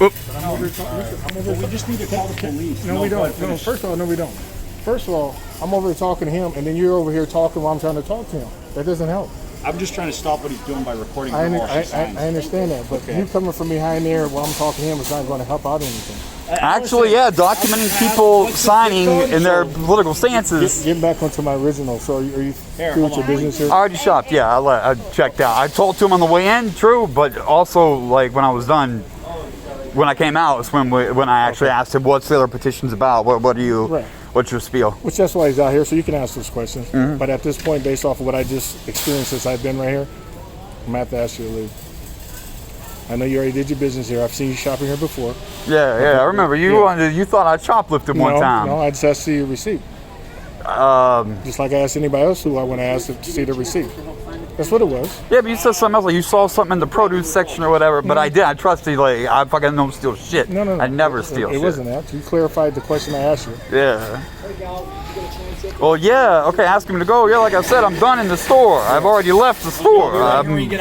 Oop. We just need to call the police. No, we don't. No, first of all, no, we don't. First of all, I'm over here talking to him, and then you're over here talking while I'm trying to talk to him. That doesn't help. I'm just trying to stop what he's doing by recording. I understand that, but you coming from behind there while I'm talking to him is not going to help out anything. Actually, yeah, documenting people signing in their political stances. Getting back onto my original. So, are you through with your business here? I already shopped. Yeah, I checked out. I talked to him on the way in, true, but also like when I was done, when I came out, was when I actually asked him, "What's the other petitions about? What are you?" Right. What's your spiel? Which that's why he's out here, so you can ask those questions. Mm-hmm. But at this point, based off of what I just experienced since I've been right here, I'm going to have to ask you to leave. I know you already did your business here. I've seen you shopping here before. Yeah, I remember. You thought I shoplifted one time. No, I just asked to see your receipt. Just like I asked anybody else who I want to ask to see the receipt. That's what it was. Yeah, but you said something else, like you saw something in the produce section or whatever, but I did. I trusted you. Like, I fucking don't steal shit. No. I never steal shit. It wasn't that. You clarified the question I asked you. Yeah. Well, yeah. Okay, ask him to go. Yeah, like I said, I'm done in the store. I've already left the store.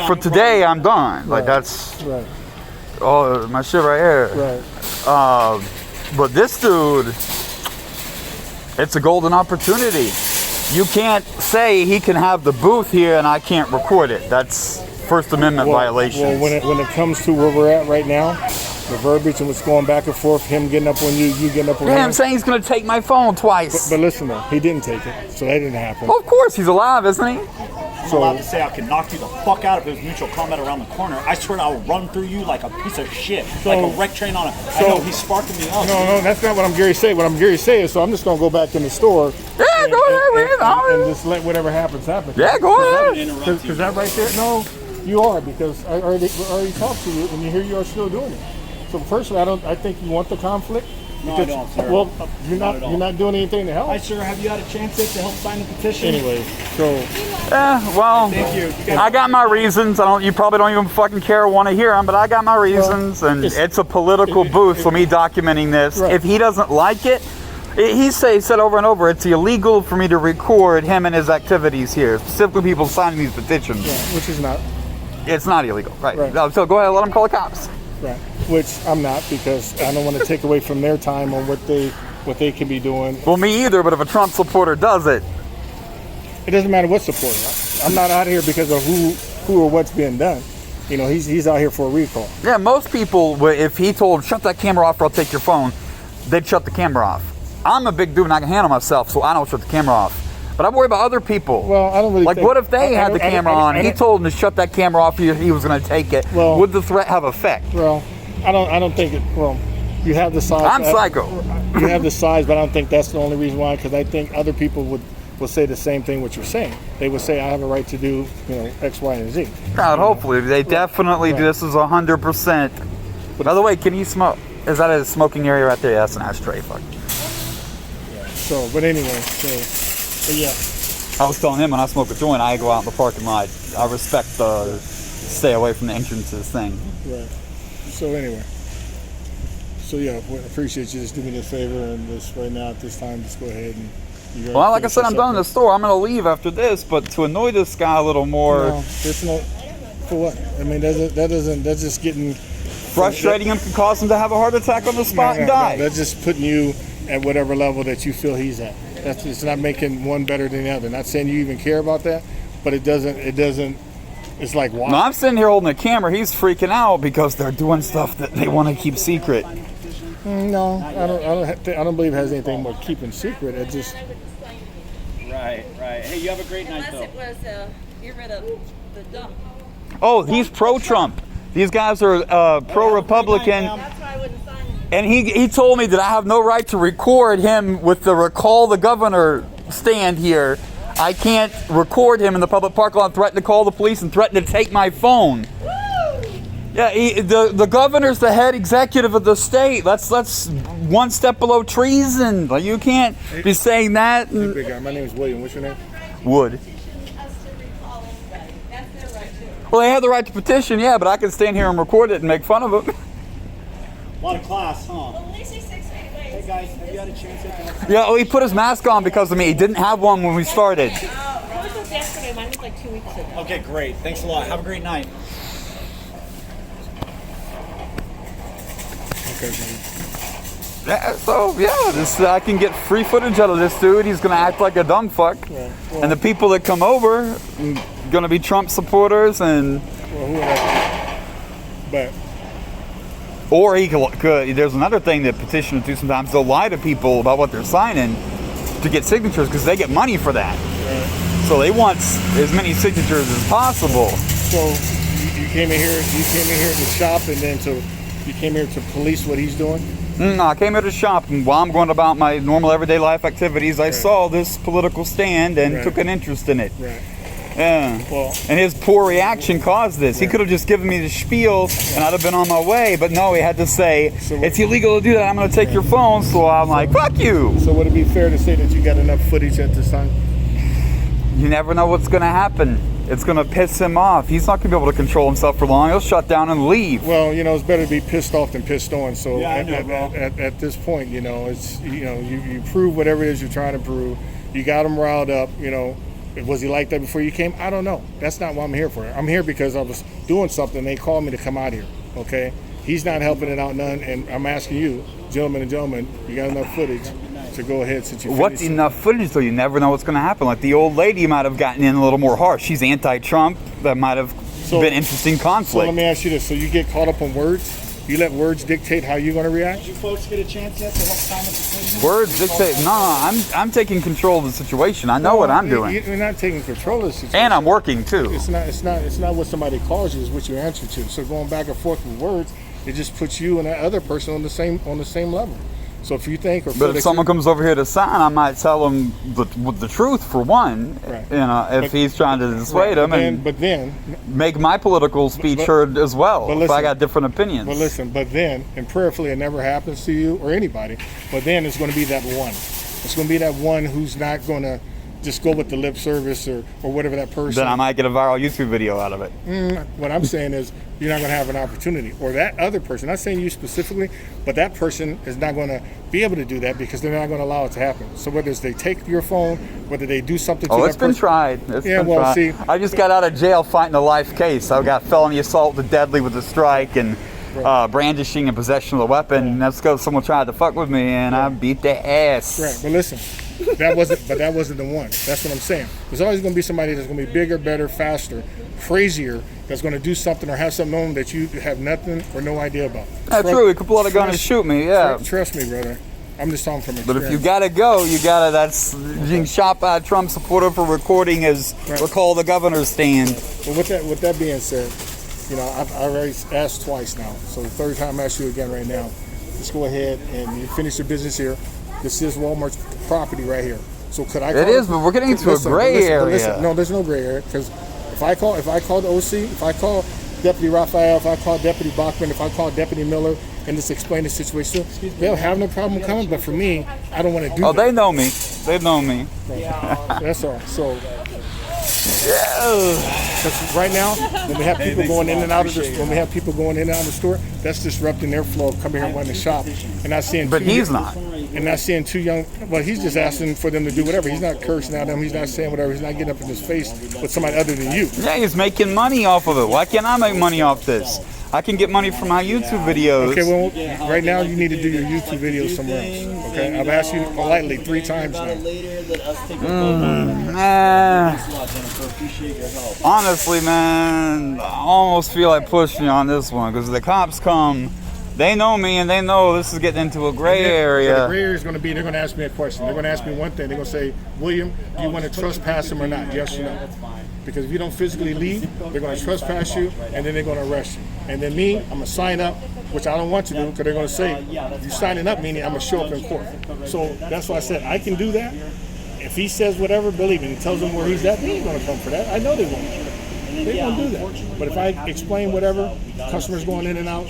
For today, I'm done. Like, that's... Right. Oh, my shit right here. Right. But this dude, it's a golden opportunity. You can't say he can have the booth here and I can't record it. That's First Amendment violation. Well, when it comes to where we're at right now, the verbiage and what's going back and forth, him getting up on you, you getting up on him. Yeah, I'm saying he's going to take my phone twice. But listen though, he didn't take it, so that didn't happen. Well, of course, he's alive, isn't he? I'm allowed to say I can knock you the fuck out if there's mutual combat around the corner. I swear I'll run through you like a piece of shit, like a wreck train on a... I know, he's sparking me up. No, that's not what I'm Gary saying. What I'm Gary saying is, so I'm just going to go back in the store. Yeah, go ahead. And just let whatever happens happen. Yeah, go ahead. Because that right there, no, you are, because I already talked to you, and here you are still doing it. So personally, I think you want the conflict. No, I don't, sir. Well, you're not doing anything to help. Hi, sir. Have you had a chance yet to help sign the petition? Anyway, so. Well, thank you. I got my reasons. You probably don't even fucking care or want to hear them, but I got my reasons, and it's a political booth for me documenting this. Right. If he doesn't like it, he said over and over, it's illegal for me to record him and his activities here. Specifically, people signing these petitions. Yeah, which is not. It's not illegal, right? So go ahead, let them call the cops. Right, which I'm not, because I don't want to take away from their time on what they can be doing. Well, me either, but if a Trump supporter does it. It doesn't matter what supporter. I'm not out here because of who or what's being done. You know, he's out here for a recall. Yeah, most people, if he told, shut that camera off or I'll take your phone, they'd shut the camera off. I'm a big dude and I can handle myself, so I don't shut the camera off. But I worry about other people. Well, I don't really what if they had the camera on and he told them to shut that camera off, he was going to take it? Well, would the threat have effect? Well, I don't think it. Well, you have the size. I'm psycho. You have the size, but I don't think that's the only reason why. Because I think other people will say the same thing what you're saying. They would say I have a right to do X, Y, and Z. Hopefully they definitely do. This is 100%. By the way, can you smoke? Is that a smoking area right there? Yeah, that's an ashtray. Fuck. Yeah. So, but anyway, But yeah. I was telling him when I smoke a joint, I go out in the parking lot. I respect the stay away from the entrances thing. Right. So anyway. So yeah, I appreciate you just doing me this favor and just right now at this time, just go ahead and. Well, like I said, I'm done in the store. I'm going to leave after this, but to annoy this guy a little more. No, it's not. For what? I mean, that's just getting. Frustrating him can cause him to have a heart attack on the spot and die. No, that's just putting you at whatever level that you feel he's at. It's not making one better than the other. Not saying you even care about that, but it doesn't. It's like why? No, I'm sitting here holding the camera. He's freaking out because they're doing stuff that they want to keep secret. No, I don't believe it has anything more keeping secret. It just. Right. Hey, you have a great night, though. Unless it was get rid of the dump. Oh, he's pro-Trump. These guys are pro-Republican. That's why I wouldn't sign it. And he told me that I have no right to record him with the recall the governor stand here. I can't record him in the public parking lot, threaten to call the police and threaten to take my phone. Woo! Yeah, the governor's the head executive of the state. That's one step below treason. Like, you can't be saying that. Hey, big guy, my name is William. What's your name? Wood. Well, they have the right to petition, yeah, but I can stand here and record it and make fun of them. A lot of class, huh? Well, at least he's 6 feet away. Hey guys, have you had a chance yet? Yeah, he put his mask on because of me. He didn't have one when we started. Yours was yesterday. Mine was like 2 weeks ago. Okay, great. Thanks a lot. Have a great night. Okay, man. Yeah, so yeah, I can get free footage out of this dude. He's gonna act like a dumb fuck, Right. Well, and the people that come over gonna be Trump supporters, and well, whoever. But or he could. There's another thing that petitioners do sometimes. They'll lie to people about what they're signing to get signatures because they get money for that. right. So they want as many signatures as possible. So you came in here. You came in here to shop, and then you came here to police what he's doing. No, I came here to shop, and while I'm going about my normal everyday life activities, I saw this political stand and Right. took an interest in it. Right. Yeah. Well, And his poor reaction caused this. He could have just given me the spiel, and I'd have been on my way. But no, he had to say, So- it's illegal to do that. I'm going to take your phone. So I'm like, fuck you. so would it be fair to say that you got enough footage at this time? You never know what's going to happen. It's going to piss him off. He's not going to be able to control himself for long. He'll shut down and leave. Well, it's better to be pissed off than pissed on. So Yeah, I know, bro. at this point, it's you prove whatever it is you're trying to prove. You got him riled up. Was he like that before you came? I don't know. That's not what I'm here for. I'm here because I was doing something. They called me to come out here. Okay, he's not helping it out none, and I'm asking you, gentlemen and gentlemen, you got enough footage to go ahead since you What's finished it. enough footage, though? You never know what's going to happen. Like the old lady might have gotten in a little more harsh. She's anti-Trump. That might have been interesting So conflict. let me ask you this: so you get caught up on words? You let words dictate how you're going to react? Did you folks get a chance yet to help sign the petition? Words dictate. No, I'm taking control of the situation. I know what I'm doing, You're not taking control of the situation. and I'm working too. It's not what somebody calls you. It's what you answer to. So going back and forth with words, it just puts you and that other person on the same level. So if you think or feel But if that someone comes over here to sign, I might tell him the truth for one. Right. If he's trying to dissuade him and but then make my political speech heard as well. but If listen, I got different opinions. but listen, but then, and prayerfully it never happens to you or anybody, but then it's going to be that one. It's going to be that one who's not going to just go with the lip service or whatever that person. Then I might get a viral YouTube video out of it. What I'm saying is you're not going to have an opportunity. Or that other person, not saying you specifically, but that person is not going to be able to do that because they're not going to allow it to happen. So whether it's they take your phone, whether they do something to Oh, that it's been person. tried. It's Yeah, been well, tried. see- I just got out of jail fighting a life case. I got felony assault with deadly with a strike and brandishing and possession of a weapon. And that's because someone tried to fuck with me and I beat their ass. Right, but listen, that wasn't the one. That's what I'm saying. There's always going to be somebody that's going to be bigger, better, faster, crazier, that's going to do something or have something on that you have nothing or no idea about. That's true. He could pull out a gun and shoot me. Yeah. Trust me, brother. I'm just talking from experience. But if you gotta go, you gotta. That's being shot by a Trump supporter for recording his recall the governor's stand. But with that being said, I've already asked twice now. So the third time I ask you again right now. Just go ahead and you finish your business here. This is Walmart's property right here. So could I call It is, but we're getting into a gray area. No, there's no gray area because if I call the OC, if I call Deputy Raphael, if I call Deputy Bachman, if I call Deputy Miller and just explain the situation, they'll have no problem coming. But for me, I don't want to do Oh, that. they know me. They know me. That's all. So, because right now, when we have people going in and out of the store, that's disrupting their flow of coming here and wanting to shop. And not seeing. But he's not. And not seeing too young. Well, he's just asking for them to do whatever. He's not cursing at them. He's not saying whatever. He's not getting up in his face with somebody other than you. Yeah, he's making money off of it. Why can't I make money off this? I can get money from my YouTube videos. Okay, well, right now you need to do your YouTube videos somewhere else. Okay, I've asked you politely 3 times now. Honestly, man, I almost feel like pushing you on this one because the cops come. They know me and they know this is getting into a gray So the area. gray area is going to be, they're going to ask me a question. They're going to ask me one thing. They're going to say, William, do you want to trespass him or not? Yes or no? Because if you don't physically leave, they're going to trespass you and then they're going to arrest you. And then me, I'm going to sign up, which I don't want to do because they're going to say, you signing up, meaning I'm going to show up in court. So that's why I said I can do that. If he says whatever, believe me, and tells them where he's at, they ain't going to come for that. I know they won't. They won't do that. But if I explain whatever, customers going in and out,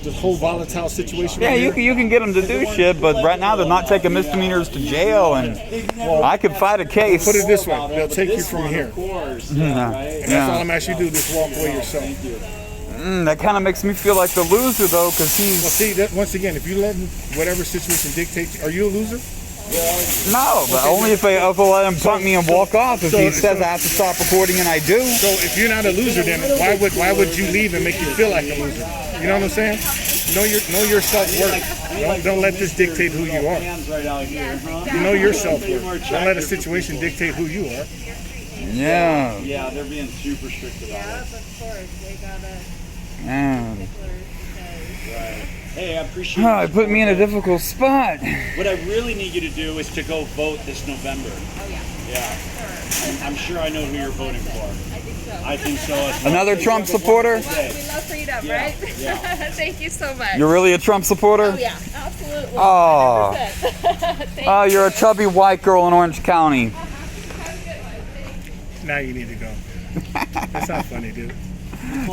this whole volatile situation. Yeah, right you here, can get them to do shit, but right now they're not taking misdemeanors to jail, and I could fight a case. put it this way, they'll take you from here. Yeah. And that's all I'm asking you to do, just walk away yourself. That kind of makes me feel like the loser, though, because Well, he's... see, that, once again, if you let whatever situation dictate, are you a loser? No, but only if I let him punt me and walk off. If he says I have to stop recording and I do. So if you're not a loser, then why would you leave and make you feel like a loser? You know what I'm saying? know your self-worth. Don't let this dictate who you are. Hands right out here, huh? You know your self-worth. Don't let a situation dictate who you are. Yeah. Yeah, they're being super strict about it. Yes, of course. They gotta Man. Right. Hey, I appreciate Oh, it put me in a difficult spot. What I really need you to do is to go vote this November. Oh yeah. Yeah. I'm sure I know who you're voting for. I think so. I think so as well. Another Trump supporter? We love freedom, Yeah, right? yeah. Thank you so much. You're really a Trump supporter? Oh yeah, absolutely. Oh. 100%. Thank Oh, you're a chubby white girl in Orange County. Now you need to go. That's not funny, dude.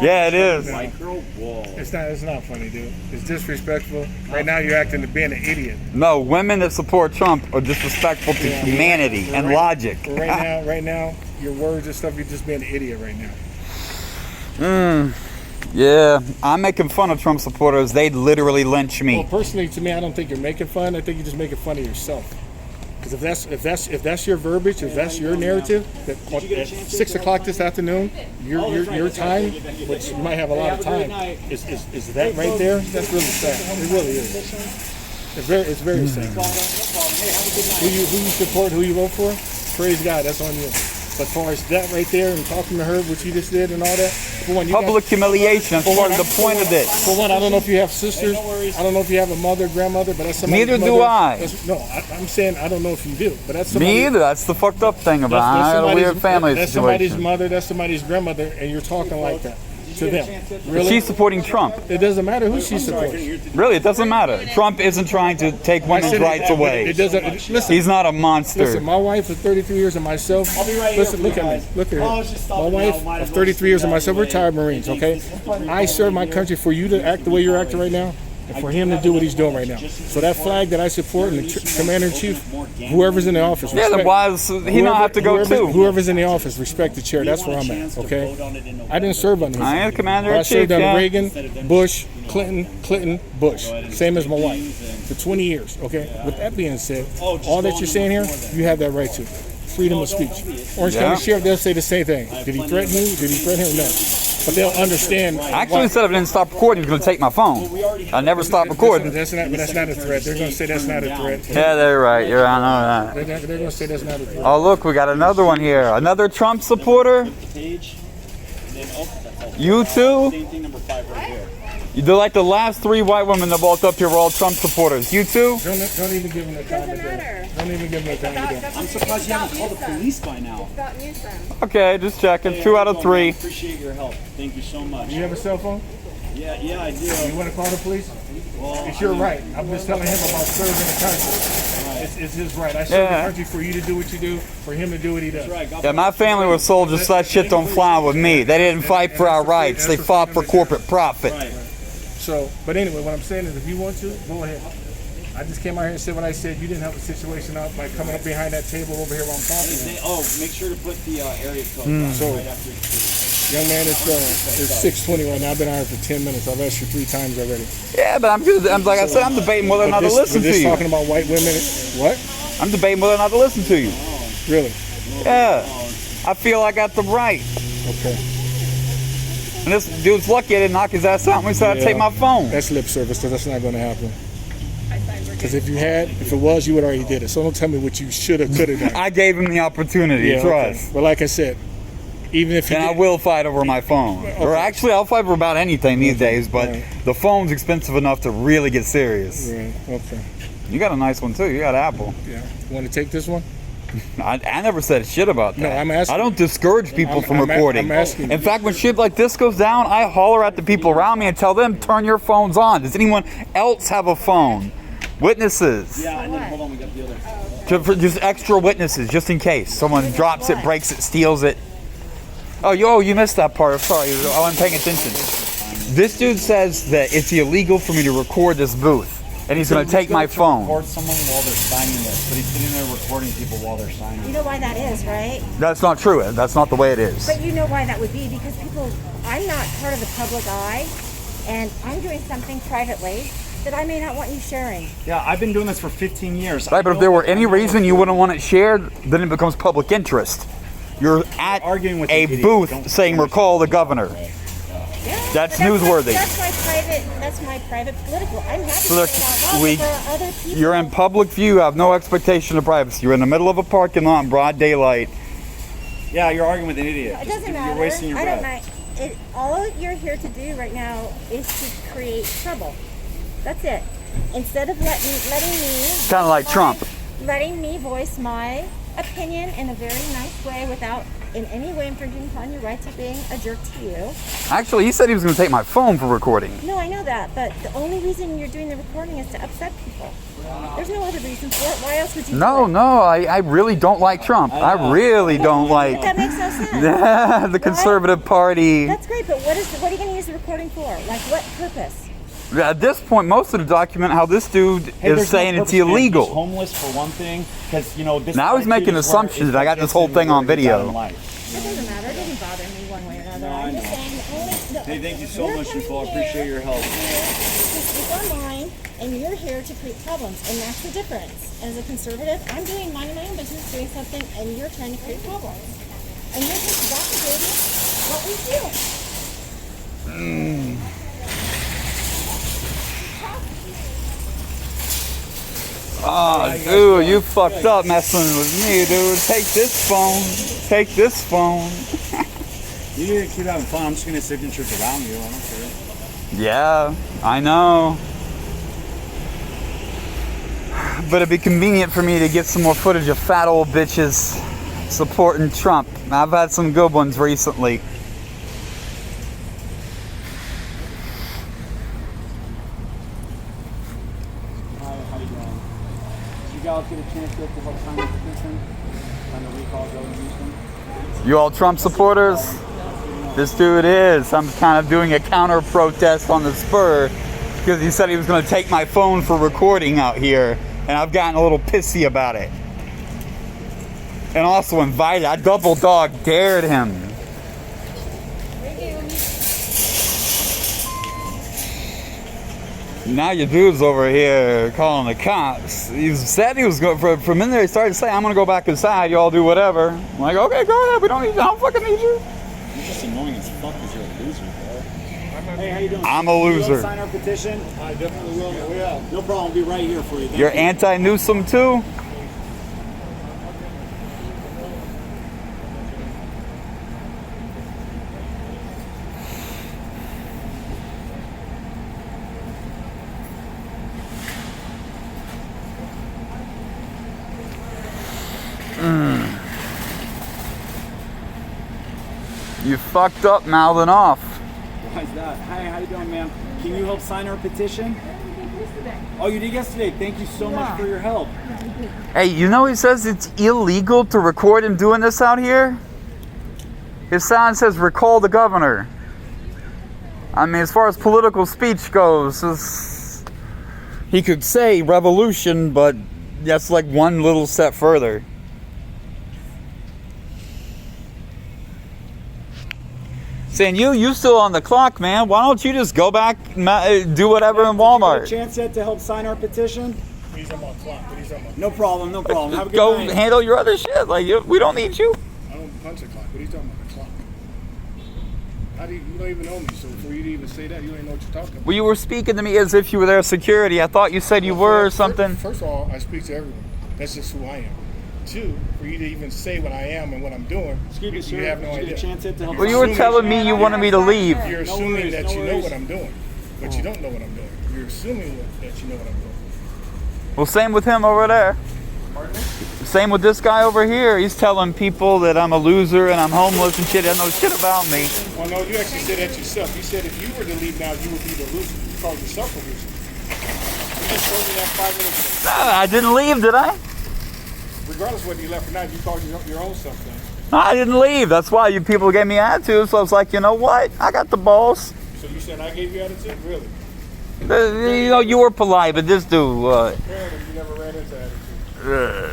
Yeah, it is. White girl, whoa. It's not funny, dude. It's disrespectful. Right now you're acting to being an idiot. No, women that support Trump are disrespectful to humanity and logic. Right now, your words and stuff, you're just being an idiot right now. Yeah, I'm making fun of Trump supporters. They'd literally lynch Well, me. personally, to me, I don't think you're making fun. I think you're just making fun of yourself. Because if that's your verbiage, if that's your narrative, that at 6 o'clock this afternoon, your time, which you might have a lot of time, is that right there? That's really sad. It really is. It's very sad. Who you support, who you vote for, praise God, that's on you. But as far as that right there and talking to her, what you just did and all that, for one, Public humiliation. That's part of the point of this. For one, I don't know if you have sisters. I don't know if you have a mother, grandmother, but that's somebody's Neither mother. do I. I'm saying I don't know if you do, but that's somebody. Me either. That's the fucked up thing about it. I got a weird family That's somebody's situation. mother, that's somebody's grandmother, and you're talking like that to them. But Really? she's supporting Trump. It doesn't matter who she supports. Really, it doesn't matter. Trump isn't trying to take women's rights away. It doesn't. Listen, He's not a monster. listen. My wife of 33 years and myself. I'll be right here Listen, for you look at guys. me. Look at Oh, I her. was just My stopping wife now. Might of as well 33 years and speak out myself. of We're the retired way. Marines. Okay. I served my country for you to act the way you're acting right now. And for him to do what he's doing right now. So that flag that I support and the commander-in-chief, whoever's in the office, Yeah, then respect- why does he not have to go too? Whoever's in the office, respect the chair. That's where I'm at, okay? I didn't serve under him. I am commander I in chief. served under Yeah. Reagan, Bush, Clinton, Bush. Same as my wife. For 20 years, okay? With that being said, all that you're saying here, you have that right to. Freedom of speech. Orange Yeah. County Sheriff, they'll say the same thing. Did he threaten you? Did he threaten him? No. But they'll understand. Actually, instead of didn't stop recording, he was going to take my phone. I never stopped recording. That's not a threat. They're going to say that's not a threat. Yeah, they're right. I know that. They're going to say that's not a threat. Oh, look, we got another one here. Another Trump supporter? Page, and then, oh, that's all. You too? Same thing, number 5 right here. They're like the last 3 white women that walked up here were all Trump supporters. You too? Don't even give them the time Doesn't of day. matter. Don't even give them the time of day. I'm surprised you haven't called the police by now. About nuisance. Okay, just checking. 2 out of 3. Appreciate your help. Thank you so much. You have a cell phone? Yeah, I do. You want to call the police? Well, It's your right. I'm just telling him about serving the country. It's his right. I serve the country for you to do what you do, for him to do what he does. right. God Yeah, my family was soldiers, so that shit don't fly with me. They didn't fight for our rights. They fought for corporate profit. Right. So, but anyway, what I'm saying is if you want to, go ahead. I just came out here and said what I said. You didn't help the situation out by coming up behind that table over here while I'm talking. Oh, make sure to put the area code So, right after you. young man, it's 6:20 right now. I've been out here for 10 minutes. I've asked you 3 times already. Yeah, but I'm just, like I said, I'm debating whether or not to listen to you. Talking about white women, what? I'm debating whether or not to listen to you. Really? Yeah. I feel I got the right. Okay. And this dude's lucky I didn't knock his ass out when he said I'd take my phone. That's lip service, so that's not going to happen. Because if it was, you would already did it. So don't tell me what you should have, could have done. I gave him the opportunity, Yeah, trust. okay. But like I said, even if you And I will fight over my phone. Or actually, I'll fight over about anything these days, but the phone's expensive enough to really get serious. Right, okay. You got a nice one, too. You got Apple. Yeah. Want to take this one? I never said shit about that. No, I'm asking. I don't discourage people from I'm recording. asking. In fact, when shit like this goes down, I holler at the people around me and tell them, turn your phones on. Does anyone else have a phone? Witnesses. Yeah, and then hold on, we got the other. Just extra witnesses, just in case. Someone drops it, breaks it, steals it. Oh, you missed that part. Sorry, I wasn't paying attention. This dude says that it's illegal for me to record this booth. And he's going to take my phone. Record someone while they're signing this, but he's sitting there recording people while they're signing. You know why that is, right? That's not true. That's not the way it is. But you know why that would be, because I'm not part of the public eye, and I'm doing something privately that I may not want you sharing. Yeah, I've been doing this for 15 years. Right, but if there were any reason you wouldn't want it shared, then it becomes public interest. You're at arguing with a an idiot. booth Don't saying recall the governor. Yeah, That's but newsworthy. That's my my private political. I'm happy to Look, say it out loud, but there are other people. you're in public view, you have no expectation of privacy. You're in the middle of a parking lot in broad daylight. Yeah, you're arguing with an idiot. It doesn't matter. You're wasting your I don't breath. mind. All you're here to do right now is to create trouble. That's it. Instead of letting me Kind of like Trump. letting me voice my opinion in a very nice way without in any way infringing upon your rights of being a jerk to you. Actually, he said he was going to take my phone for recording. No, I know that, but the only reason you're doing the recording is to upset people. There's no other reason for it. Why else would you No, do it? no, I really don't like Trump. I really don't like That makes no sense. the Conservative Party. That's great, but what are you going to use the recording for? Like what purpose? At this point, most of the document how this dude Hey, is there's saying no it's purpose, man. illegal. He's homeless for one thing, because this. Now he's making assumptions. I got this whole thing on video. It doesn't matter. It doesn't bother me one way or another. No, I I'm just know. saying. Hey, thank you so you're much, coming Nicole. I here appreciate your help. To speak online, and you're here to create problems, and that's the difference. As a conservative, I'm doing my own business, doing something, and you're trying to create problems. And you're just validating what we do. Oh, dude, you fucked up messing with me, dude. Take this phone. Take this phone. You need to keep having fun. I'm just gonna signatures around you. I don't care. Yeah, I know. But it'd be convenient for me to get some more footage of fat old bitches supporting Trump. I've had some good ones recently. Hi, how you doing? Did you guys get a chance to help sign the petition? On the recall resolution? You all Trump supporters? This dude is. I'm kind of doing a counter protest on the spur because he said he was going to take my phone for recording out here, and I've gotten a little pissy about it. And also invited, I double dog dared him. Now your dude's over here calling the cops. He said he was going from in there. He started to say, "I'm gonna go back inside. You all do whatever." I'm like, "Okay, go ahead. We don't need you. I don't fucking need you." You're just annoying as fuck because you're a loser, bro. Hey, how you doing? I'm a You loser. will sign our petition? I definitely will. Yeah. No problem. I'll be right here for you. Thank You're you. anti-Newsom too? You fucked up mouthing off. Why's that? Hi, how you doing, ma'am? Can you help sign our petition? Oh, you did yesterday. Thank you so much for your help. Hey, you know he says it's illegal to record him doing this out here? His sign says recall the governor. I mean, as far as political speech goes, he could say revolution, but that's like one little step further. Saying you still on the clock, man. Why don't you just go back and do whatever in Did you get a Walmart? chance yet to help sign our petition? He's on my clock. What he's on my No problem, no problem. Have a good Go night. handle your other shit. Like we don't need you. I don't punch a clock. What are you talking about? A clock. How do you don't even know me, so for you to even say that, you don't even know what you're talking about. Well, you were speaking to me as if you were their security. I thought you said you were or something. First of all, I speak to everyone. That's just who I am. Two, for you to even say what I am and what I'm doing, Excuse me, sir. you have no Did you idea. get a chance yet to help Well, you were assuming- telling me you wanted me to leave. You're No assuming worries, that no you know worries. what I'm doing, but you don't know what I'm doing. You're assuming that you know what I'm doing. Well, same with him over there. Pardon me? Same with this guy over here. He's telling people that I'm a loser and I'm homeless and shit. He doesn't know shit about me. Well, no, you actually said that yourself. You said if you were to leave now, you would be the loser. You called yourself a loser. You just told me that 5 minutes ago. I didn't leave, did I? Regardless of whether you left or not, you called your own self then. I didn't leave. That's why you people gave me attitude. So I was like, you know what? I got the balls. So you said I gave you attitude? Really? You know, you were polite, but this dude, Apparently you never ran into attitude.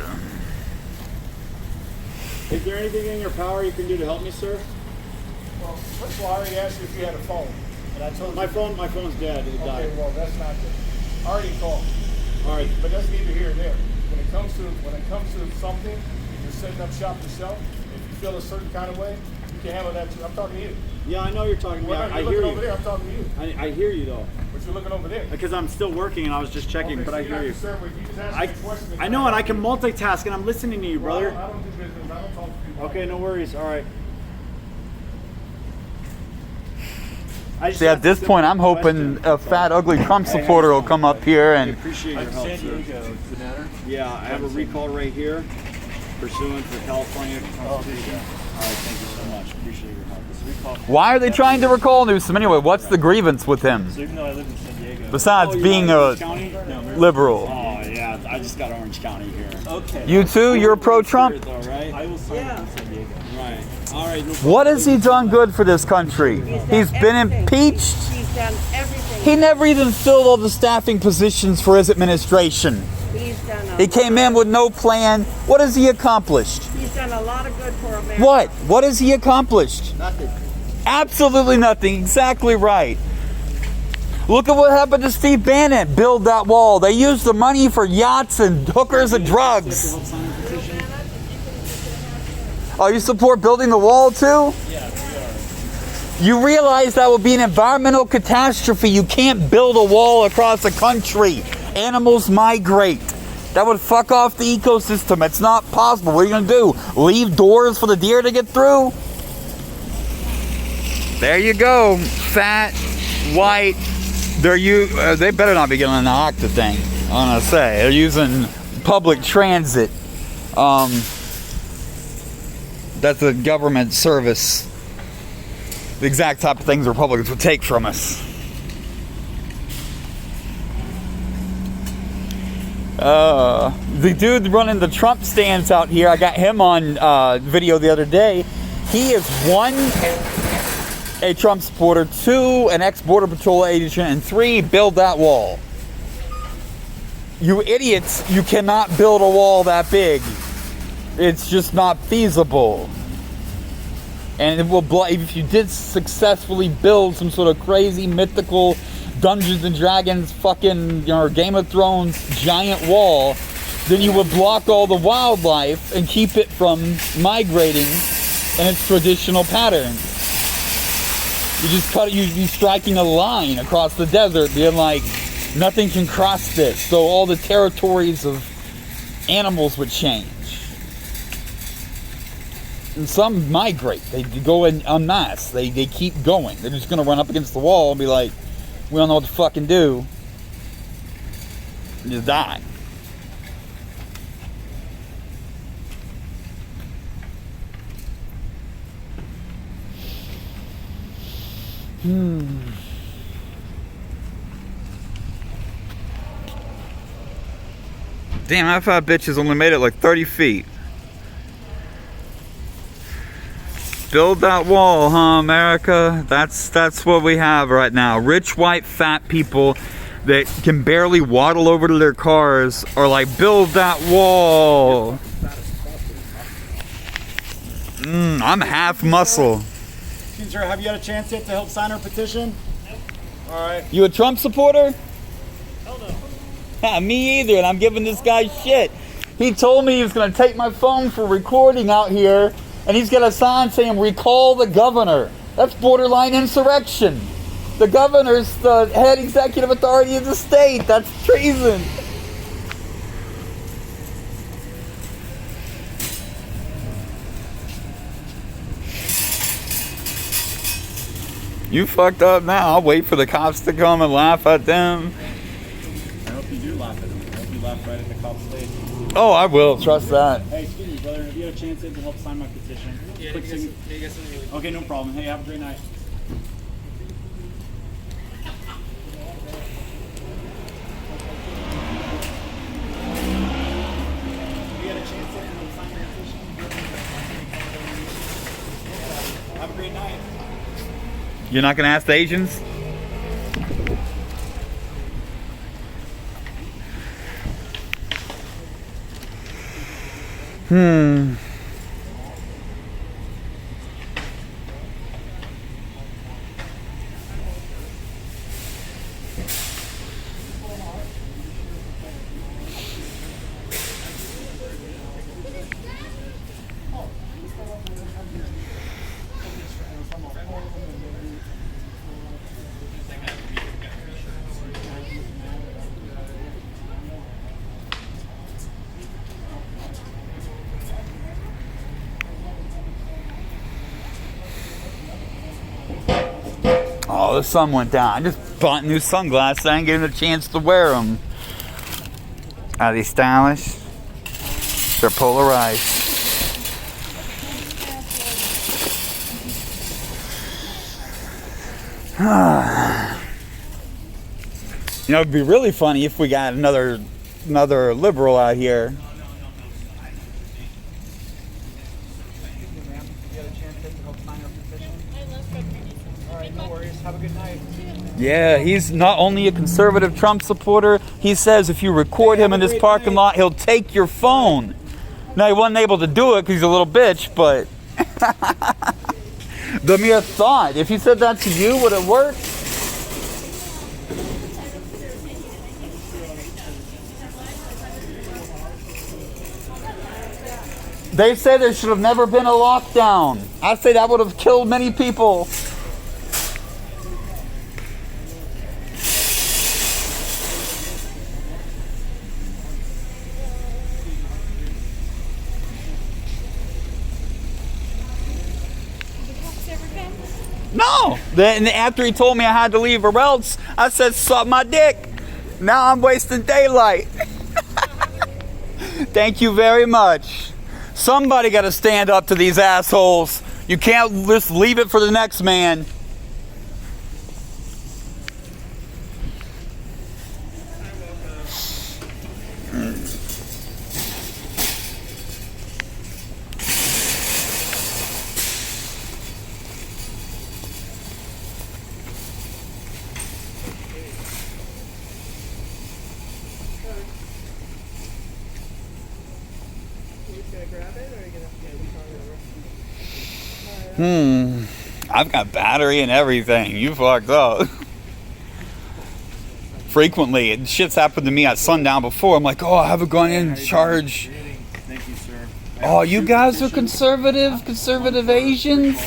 Is there anything in your power you can do to help me, sir? Well, first of all, I already asked you if you had a phone. And I told you. My phone's dead. It Okay, died. well, that's not good. I already called. All right. But that's neither here nor there. When it comes to something, if you're setting up shop yourself, if you feel a certain kind of way, you can handle that too. I'm talking to you. Yeah, I know you're talking to me. Well, I you're hear looking over you. there, I'm talking to you. I hear you though. but you're looking over there. Because I'm still working and I was just checking, but so I you're hear not you. concerned with you just asking me questions. I know, and I can multitask, and I'm listening to you, Well, brother. I don't do business. I don't talk to people. Okay, no worries. All right. See, at this point, I'm hoping a fat, ugly Trump supporter will come up here I and appreciate your help, sir. Yeah, I have a recall right here, pursuant to California Constitution. All right, thank you so much. Appreciate your help. This recall. why are they trying to recall Newsom anyway? What's the grievance with him? So even though I live in San Diego. Besides being Orange a County? liberal. Oh yeah, I just got Orange County here. Okay. You too? You're pro-Trump? All right. I will sign it in San Diego. Right. All right. No What has he done good for this country? He's been impeached. He's done everything. He never even filled all the staffing positions for his administration. He's done He came in with no plan. What has he accomplished? He's done a lot of good for America. What? What has he accomplished? Nothing. Absolutely nothing. Exactly right. Look at what happened to Steve Bannon. Build that wall. They used the money for yachts and hookers and drugs. Oh, you support building the wall too? You realize that would be an environmental catastrophe. You can't build a wall across the country. Animals migrate. That would fuck off the ecosystem. It's not possible. What are you going to do? Leave doors for the deer to get through? There you go. Fat, white. They better not be getting on the Octa thing. I'm going to say. They're using public transit. That's a government service. The exact type of things Republicans would take from us. The dude running the Trump stands out here, I got him on video the other day. He is 1, a Trump supporter, 2, an ex-Border Patrol agent, and 3, build that wall. You idiots, you cannot build a wall that big. It's just not feasible. And it will if you did successfully build some sort of crazy mythical Dungeons and Dragons fucking, Game of Thrones giant wall, then you would block all the wildlife and keep it from migrating in its traditional patterns. You just cut it, you'd be striking a line across the desert, being like, nothing can cross this. So all the territories of animals would change. And some migrate. They go in en masse. They keep going. They're just going to run up against the wall and be like, we don't know what to fucking do. And just die. Damn, that fat bitch has only made it like 30 feet. Build that wall, huh, America? That's what we have right now. Rich, white, fat people that can barely waddle over to their cars are like, build that wall. I'm half muscle. Excuse me, sir, have you had a chance yet to help sign our petition? All right. You a Trump supporter? Hell no. Me either, and I'm giving this guy shit. He told me he was going to take my phone for recording out here, and he's got a sign saying, recall the governor. That's borderline insurrection. The governor's the head executive authority of the state. That's treason. You fucked up now. I'll wait for the cops to come and laugh at them. I hope you do laugh at them. I hope you laugh right at the cop's face. Oh, I will. Trust that. Hey, excuse me, brother. Have you had a chance yet to help sign my petition? Yeah, okay, no problem. Hey, have a great night. Have a great night. You're not going to ask the Asians? Oh, the sun went down. I just bought new sunglasses. I didn't get a chance to wear them. Are they stylish? They're polarized. You know, it'd be really funny if we got another liberal out here. Yeah, he's not only a conservative Trump supporter, he says if you record him in this parking lot, he'll take your phone. Now, he wasn't able to do it because he's a little bitch, but the mere thought, if he said that to you, would it work? They say there should have never been a lockdown. I say that would have killed many people. No. Then after he told me I had to leave or else, I said, suck my dick. Now I'm wasting daylight. Thank you very much. Somebody got to stand up to these assholes. You can't just leave it for the next man. I've got battery and everything. You fucked up. Frequently, shit's happened to me at sundown before. I'm like, oh, I haven't gone in charge. Thank you, sir. Oh, you guys are conservative Asians?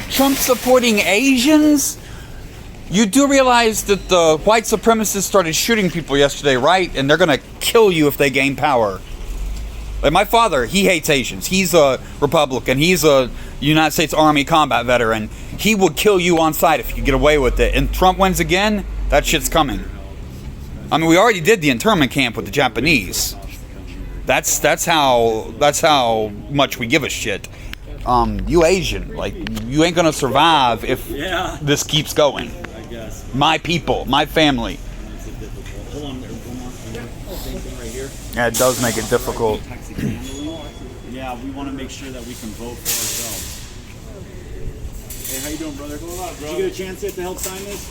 Trump supporting Asians? You do realize that the white supremacists started shooting people yesterday, right? And they're gonna kill you if they gain power. Like my father, he hates Asians. He's a Republican. He's a United States Army combat veteran. He would kill you on sight if you get away with it. And Trump wins again, that shit's coming. I mean, we already did the internment camp with the Japanese. That's how much we give a shit. You Asian, like you ain't gonna survive if this keeps going. I guess. My people, my family. Hold on, there's one more thing right here. Yeah, it does make it difficult. Yeah, we want to make sure that we can vote for ourselves. Hey, how you doing, brother? Did you get a chance yet to help sign this?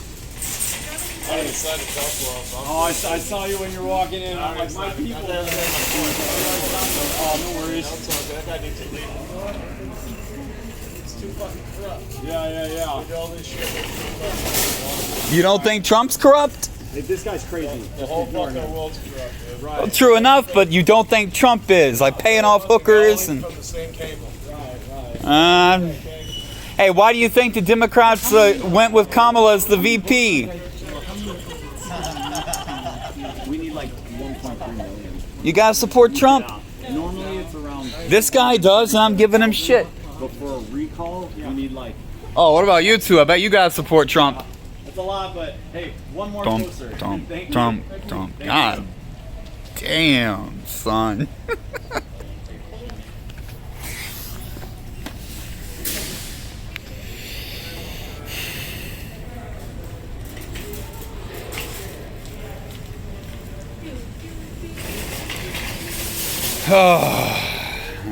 I decided to talk to him. Oh, I saw you when you were walking in. I'm like, my people. Oh, no worries. That guy needs to leave. It's too fucking corrupt. Yeah. We do all this shit. You don't think Trump's corrupt? Hey, this guy's crazy. The whole fucking world's corrupt, dude. Right. Well, true enough, but you don't think Trump is, like paying off hookers and. From the same cable. Right. Hey, why do you think the Democrats went with Kamala as the VP? We need like 1.3 million. You gotta support Trump. Normally it's around. This guy does, and I'm giving him shit. But for a recall, we need like. Oh, what about you two? I bet you guys support Trump. That's a lot, but hey, one more Trump, closer. Trump, Thank you. Trump, Trump. God damn, son.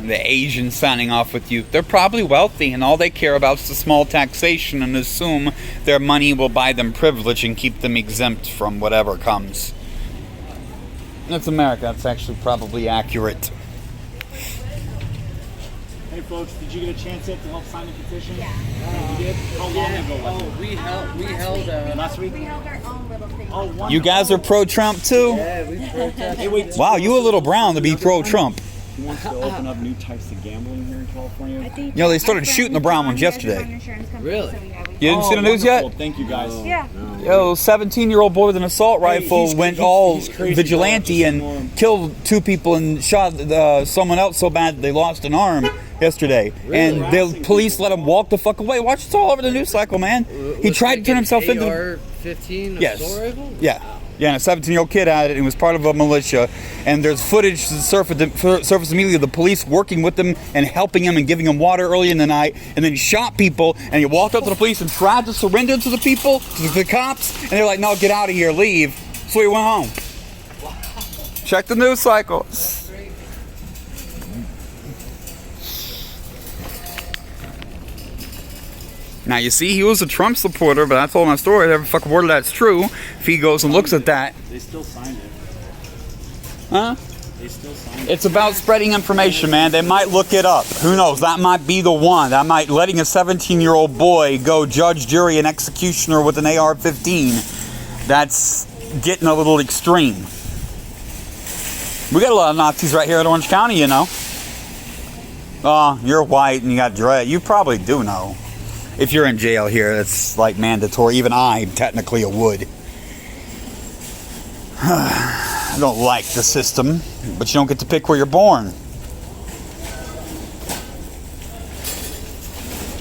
The Asians signing off with you. They're probably wealthy and all they care about is the small taxation and assume their money will buy them privilege and keep them exempt from whatever comes. That's America. That's actually probably accurate. Hey folks, did you get a chance yet to help sign the petition? Yeah. You did? How long ago was it? We held Last week? We held our own little thing. Oh, wonderful. You guys are pro-Trump too? yeah, we protested. Hey, wait. Wow, you a little brown to be pro-Trump. He wants to open up new types of gambling here in California. You know, they started shooting the brown ones yesterday. Really? You didn't see the news wonderful. yet? Thank you guys. Yeah. Yo, 17-year-old boy with an assault rifle he's- went he's- all he's crazy, vigilante bro. and killed 2 people and shot someone else so bad they lost an arm yesterday. And the police let him walk the fuck away. Watch, it's all over the news cycle, man. He tried to turn himself into... AR-15 Yes. assault rifle? Yeah. Yeah, and a 17-year-old kid had it and was part of a militia. And there's footage that surfaced immediately of the police working with him and helping him and giving him water early in the night. And then he shot people and he walked up to the police and tried to surrender to the people, to the cops. And they're like, no, get out of here, leave. So he went home. Check the news cycle. Now, you see, he was a Trump supporter, but I told my story. Every fucking word of that's true. If he goes and looks at that. They still signed it. Huh? They still signed it. It's about spreading information, man. They might look it up. Who knows? That might be the one. That might letting a 17-year-old boy go judge, jury, and executioner with an AR-15. That's getting a little extreme. We got a lot of Nazis right here in Orange County, you know. Oh, you're white and you got dread. You probably do know. If you're in jail here, it's like mandatory. Even I technically would. I don't like the system, but you don't get to pick where you're born.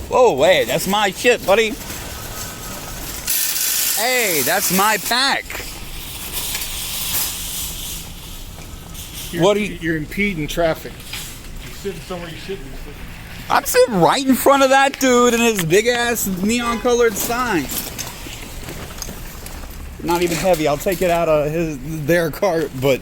Whoa, wait, that's my shit, buddy. Hey, that's my pack. What do you... You're impeding traffic. You're sitting somewhere you shouldn't be sitting. I'm sitting right in front of that dude and his big ass neon colored sign. Not even heavy. I'll take it out of their cart, but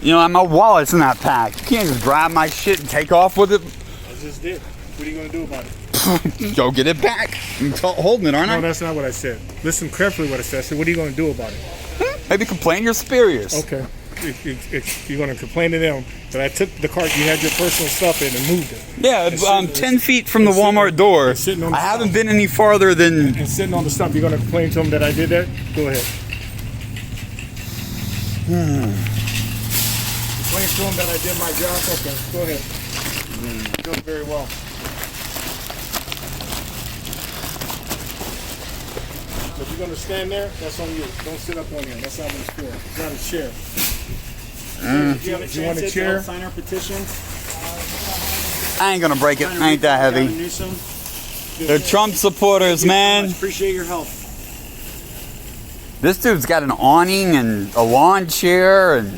you know, my wallet's in that pack. You can't just grab my shit and take off with it. I just did. What are you gonna do about it? Go get it back. I'm holding it, aren't I? No, that's not what I said. Listen carefully what I said. I said, what are you gonna do about it? Maybe complain to your superiors. Okay. You're gonna complain to them that I took the cart you had your personal stuff in and moved it. Yeah, I'm 10 feet from the Walmart door. I haven't been any farther than... And sitting on the stump, you're gonna complain to them that I did that? Go ahead. Complain to them that I did my job? Okay, go ahead. You're doing very well. So if you're gonna stand there, that's on you. Don't sit up on here. That's not what it's for. It's not a chair. If you have a If you want a chance to chair? help sign our petition, I ain't gonna break it. I ain't that Gavin heavy. Newsom, They're Trump supporters, man. appreciate your help. This dude's got an awning and a lawn chair and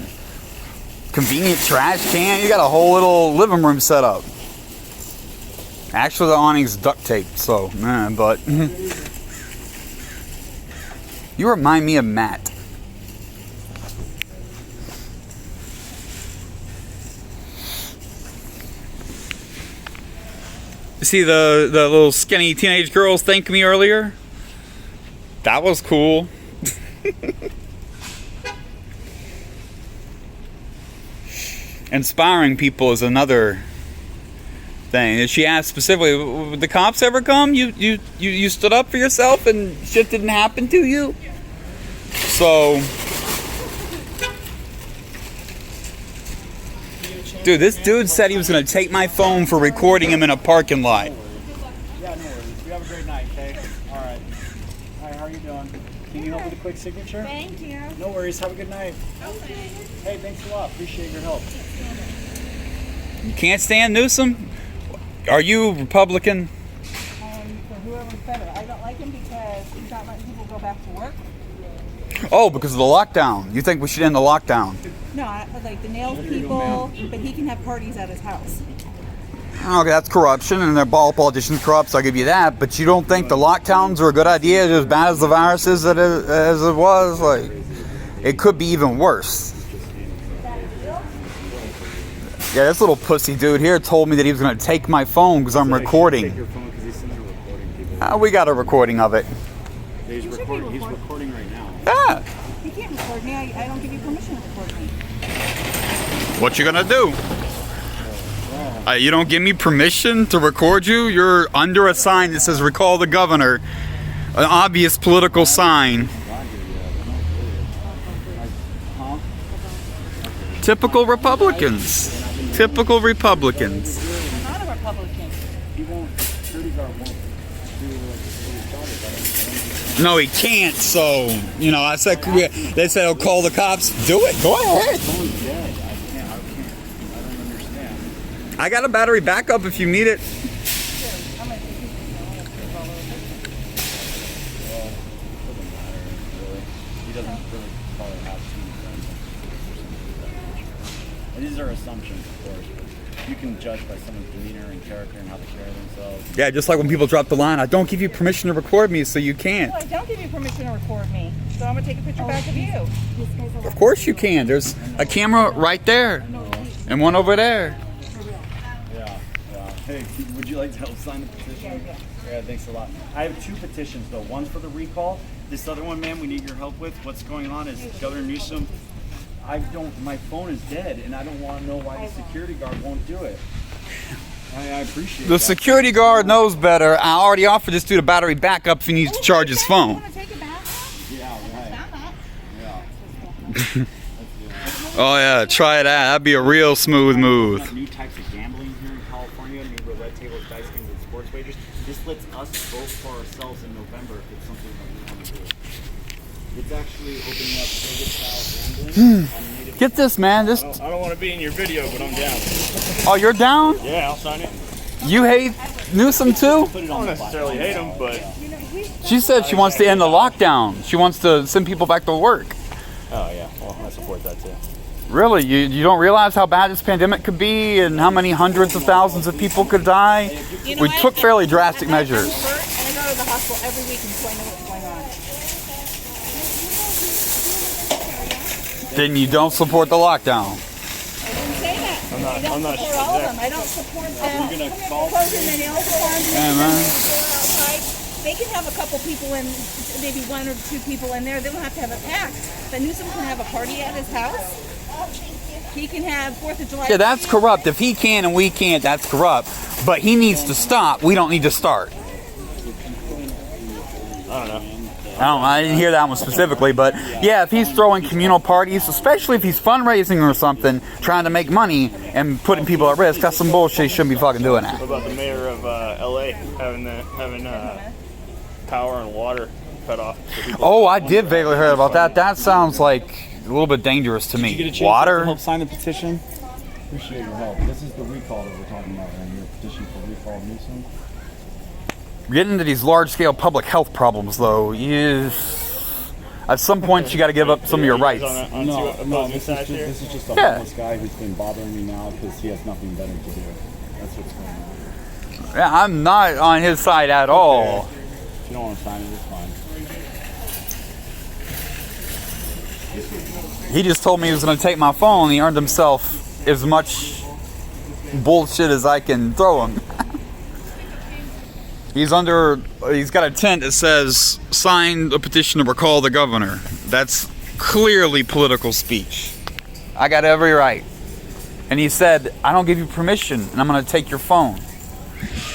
convenient trash can. You got a whole little living room set up. Actually, the awning's duct taped, so, man, but... You remind me of Matt. You see the little skinny teenage girls thanking me earlier? That was cool. Inspiring people is another thing. She asked specifically, would the cops ever come? You stood up for yourself and shit didn't happen to you? So, dude, this dude said he was going to take my phone for recording him in a parking lot. Yeah, no worries. You have a great night, okay? All right. Hi, how are you doing? Can you help with a quick signature? Thank you. No worries. Have a good night. Hey, thanks a lot. Appreciate your help. You can't stand Newsom? Are you Republican? For whoever's better. I don't like him because he's not letting people go back to work. Oh, because of the lockdown. You think we should end the lockdown? No, like the nails people, but he can have parties at his house. Okay, that's corruption, and they're all politicians corrupt, so I'll give you that. But you don't think the lockdowns are a good idea, as bad as the virus is as it was? Like, it could be even worse. Yeah, this little pussy dude here told me that he was going to take my phone because I'm recording. We got a recording of it. He's recording right now. Yeah. You can't record me. I don't give you permission to record me. What you gonna do? You don't give me permission to record you? You're under a sign that says recall the governor. An obvious political sign. Typical Republicans. Typical Republicans. I'm not a Republican. He won't, security guard won't do like No, he can't. So, you know, I said, they said, "Oh, call the cops." Do it. Go ahead. phone's dead. I don't understand. I got a battery backup if you need it. I'm gonna take you all over. He doesn't really probably have to. And these are assumptions, of course, but you can judge by someone's demeanor and character and how they carry themselves. Yeah, just like when people drop the line, "I don't give you permission to record me, so you can't." Well, I don't give you permission to record me, so I'm gonna take a picture back of you. Of course you can. There's a camera right there, and one over there. Yeah. Hey, would you like to help sign the petition? Yeah, thanks a lot. I have 2 petitions, though. One's for the recall. This other one, ma'am, we need your help with. What's going on is Governor Newsom, my phone is dead, and I don't want to know why the security guard won't do it. I appreciate The that. security guard knows better. I already offered this dude a battery backup if he needs to charge his phone. Wanna take it back? Yeah, right. Found that. Yeah. Oh yeah, try that. That'd be a real smooth move. New types of gambling here in California, new roulette tables, dice games, and sports wagers. This lets us vote for ourselves in November if it's something that we want to do. It's actually opening up Vegas-style gambling on native. Get this, man. This. I don't want to be in your video, but I'm down. Oh, you're down? Yeah, I'll sign it. You hate Newsom too? I don't necessarily hate him, but She said she wants to end the lockdown. She wants to send people back to work. oh yeah, well I support that too. Really? You don't realize how bad this pandemic could be and how many hundreds of thousands of people could die? You know, We took fairly drastic I'm measures. hurt, and I go to the hospital every week, and so I know what's going on. Then you don't support the lockdown. I didn't say that. I'm not- I don't I'm not support sure all of that- them. I don't support them. You're gonna call Closing the nail salons and Yeah, man. outside. They can have a couple people in, maybe 1 or 2 people in there. They don't have to have a pack. But Newsom can have a party at his house. He can have 4th of July. Yeah, that's corrupt. If he can and we can't, that's corrupt. But he needs to stop. We don't need to start. I don't know. I didn't hear that one specifically, but yeah, if he's throwing communal parties, especially if he's fundraising or something, trying to make money and putting people at risk, that's some bullshit. He shouldn't be fucking doing that. What about the mayor of LA having power and water cut off? So people- Oh, I did vaguely hear about that. That sounds like a little bit dangerous to me. to Water? help sign the petition? Appreciate your help. This is the recall that we're talking about right here. Petition for recall of Newsom. Getting into these large-scale public health problems, though, at some point you got to give up some of your rights. On two opposing sides here. This is just a Yeah. homeless guy who's been bothering me now because he has nothing better to do. That's what's going on. Yeah, I'm not on his side at all. If you don't want to sign it, it's fine. He just told me he was going to take my phone. He earned himself as much bullshit as I can throw him. He's got a tent that says, "Sign a petition to recall the governor." That's clearly political speech. I got every right. And he said, "I don't give you permission, and I'm going to take your phone."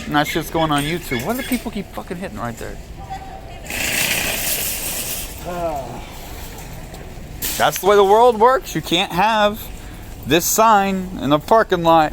And that shit's going on YouTube. What do the people keep fucking hitting right there? That's the way the world works. You can't have this sign in a parking lot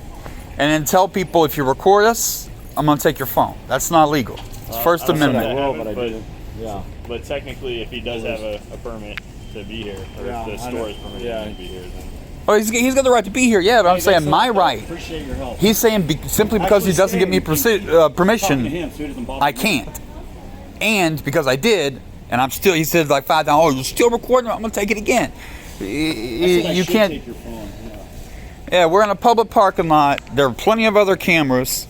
and then tell people, if you record us, I'm going to take your phone. That's not legal. It's First I don't know if Amendment. that will, happens, but I didn't. Yeah. But technically, if he does have a permit to be here, or Yeah, if the I store know. is permitted Yeah. to be here, then Oh, he's got the right to be here, yeah, but I'm saying my right. Appreciate your help. He's saying simply because he doesn't give me Talking to permission, him, so he doesn't bother I me. can't. And because I did, and I'm still, he said like 5 times, "Oh, you're still recording? I'm going to take it again." I said I You should can't. take your phone. Yeah, we're in a public parking lot. There are plenty of other cameras.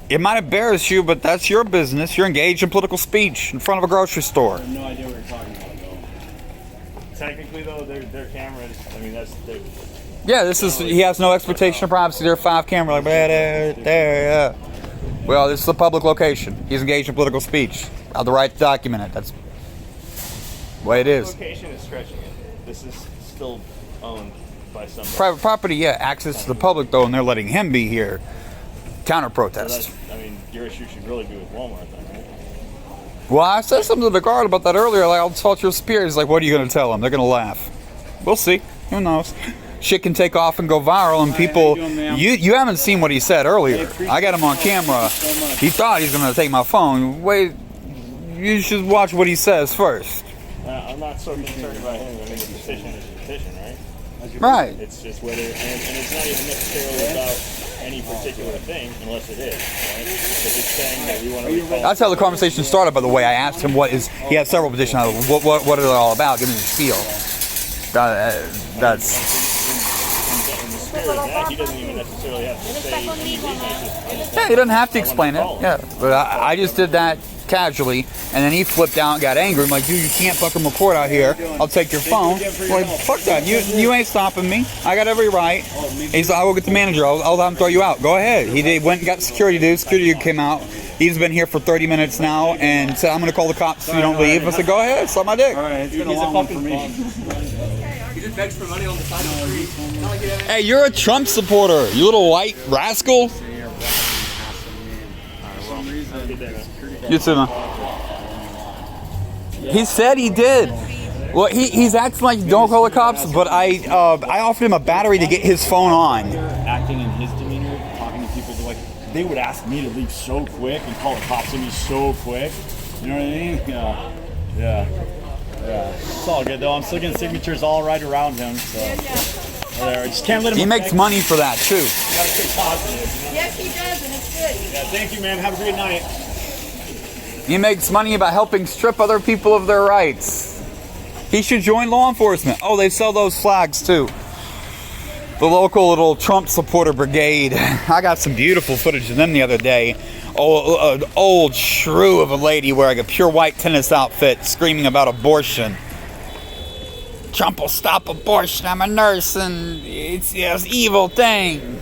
It might embarrass you, but that's your business. You're engaged in political speech in front of a grocery store. I have no idea what you're talking about, though. technically though, their cameras. I mean, Yeah, he has no expectation of privacy. There are 5 cameras like there, yeah. Well, this is a public location. He's engaged in political speech. I have the right to document it. That's the way it is. location is stretching it. This is still owned by somebody. Private property, yeah. Access to the public, though, and they're letting him be here. Counter So protest. I mean, your issue should really be with Walmart then, right? Well, I said something to the guard about that earlier. Like, I'll talk to your superior. He's like, "What are you going to tell them?" They're going to laugh. We'll see. Who knows? shit can take off and go viral, and people, you haven't seen what he said earlier. I got him on camera. He thought he's gonna take my phone. Wait, you should watch what he says first. I'm not so concerned about him. I mean, the petition is a petition, right? Right. It's just whether, and it's not even necessarily about any particular thing, unless it is, right? If it's saying that we want to recall. That's how the conversation started, by the way. I asked him he has several petitions. What are they all about? Give me the spiel. That's. In the spirit of that, he doesn't even necessarily have to say anything. Yeah, he doesn't have to explain it. Yeah, but I just did that casually, and then he flipped out and got angry. I'm like, dude, you can't fucking record out here. I'll take your phone. I'm like, fuck that. You ain't stopping me. I got every right. He's like, I will get the manager. I'll have him throw you out. Go ahead. He went and got security dude. Security dude came out. He's been here for 30 minutes now and said, I'm going to call the cops if you don't leave. I said, go ahead. Suck my dick. All right, it's been a long one for me. He just begs for money on the side of the street. Hey, you're a Trump supporter, you little white rascal. You too, man. He said he did. Well, he's acting like don't call the cops, but I offered him a battery to get his phone on. Acting in his demeanor, talking to people, they would ask me to leave so quick and call the cops on me so quick. You know what I mean? Yeah. It's all good though. I'm still getting signatures all right around him. So whatever. Just can't let him. He makes money for that too. You gotta stay positive. You know? Yes, he does, and it's good. Yeah. Thank you, man. Have a great night. He makes money by helping strip other people of their rights. He should join law enforcement. Oh, they sell those flags too. The local little Trump supporter brigade. I got some beautiful footage of them the other day. Oh, an old shrew of a lady wearing a pure white tennis outfit screaming about abortion. Trump will stop abortion. I'm a nurse and it's this evil thing.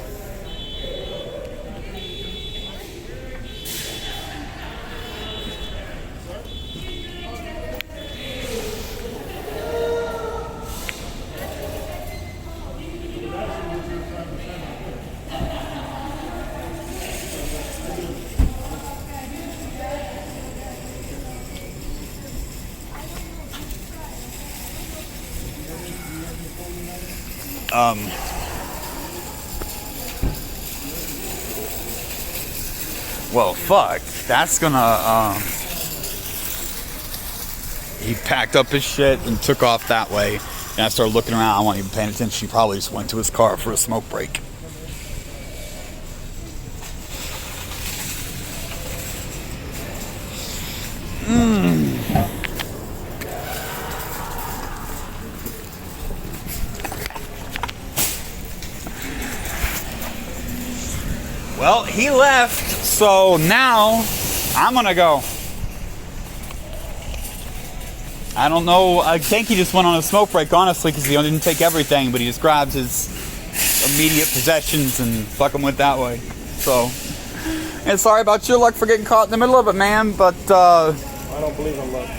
Well, fuck. That's gonna, he packed up his shit and took off that way. And I started looking around. I wasn't even paying attention. He probably just went to his car for a smoke break. Well, he left, so now I'm gonna go. I don't know. I think he just went on a smoke break, honestly, because he didn't take everything, but he just grabbed his immediate possessions and fuck them with that way. So, and sorry about your luck for getting caught in the middle of it, man, but I don't believe in luck.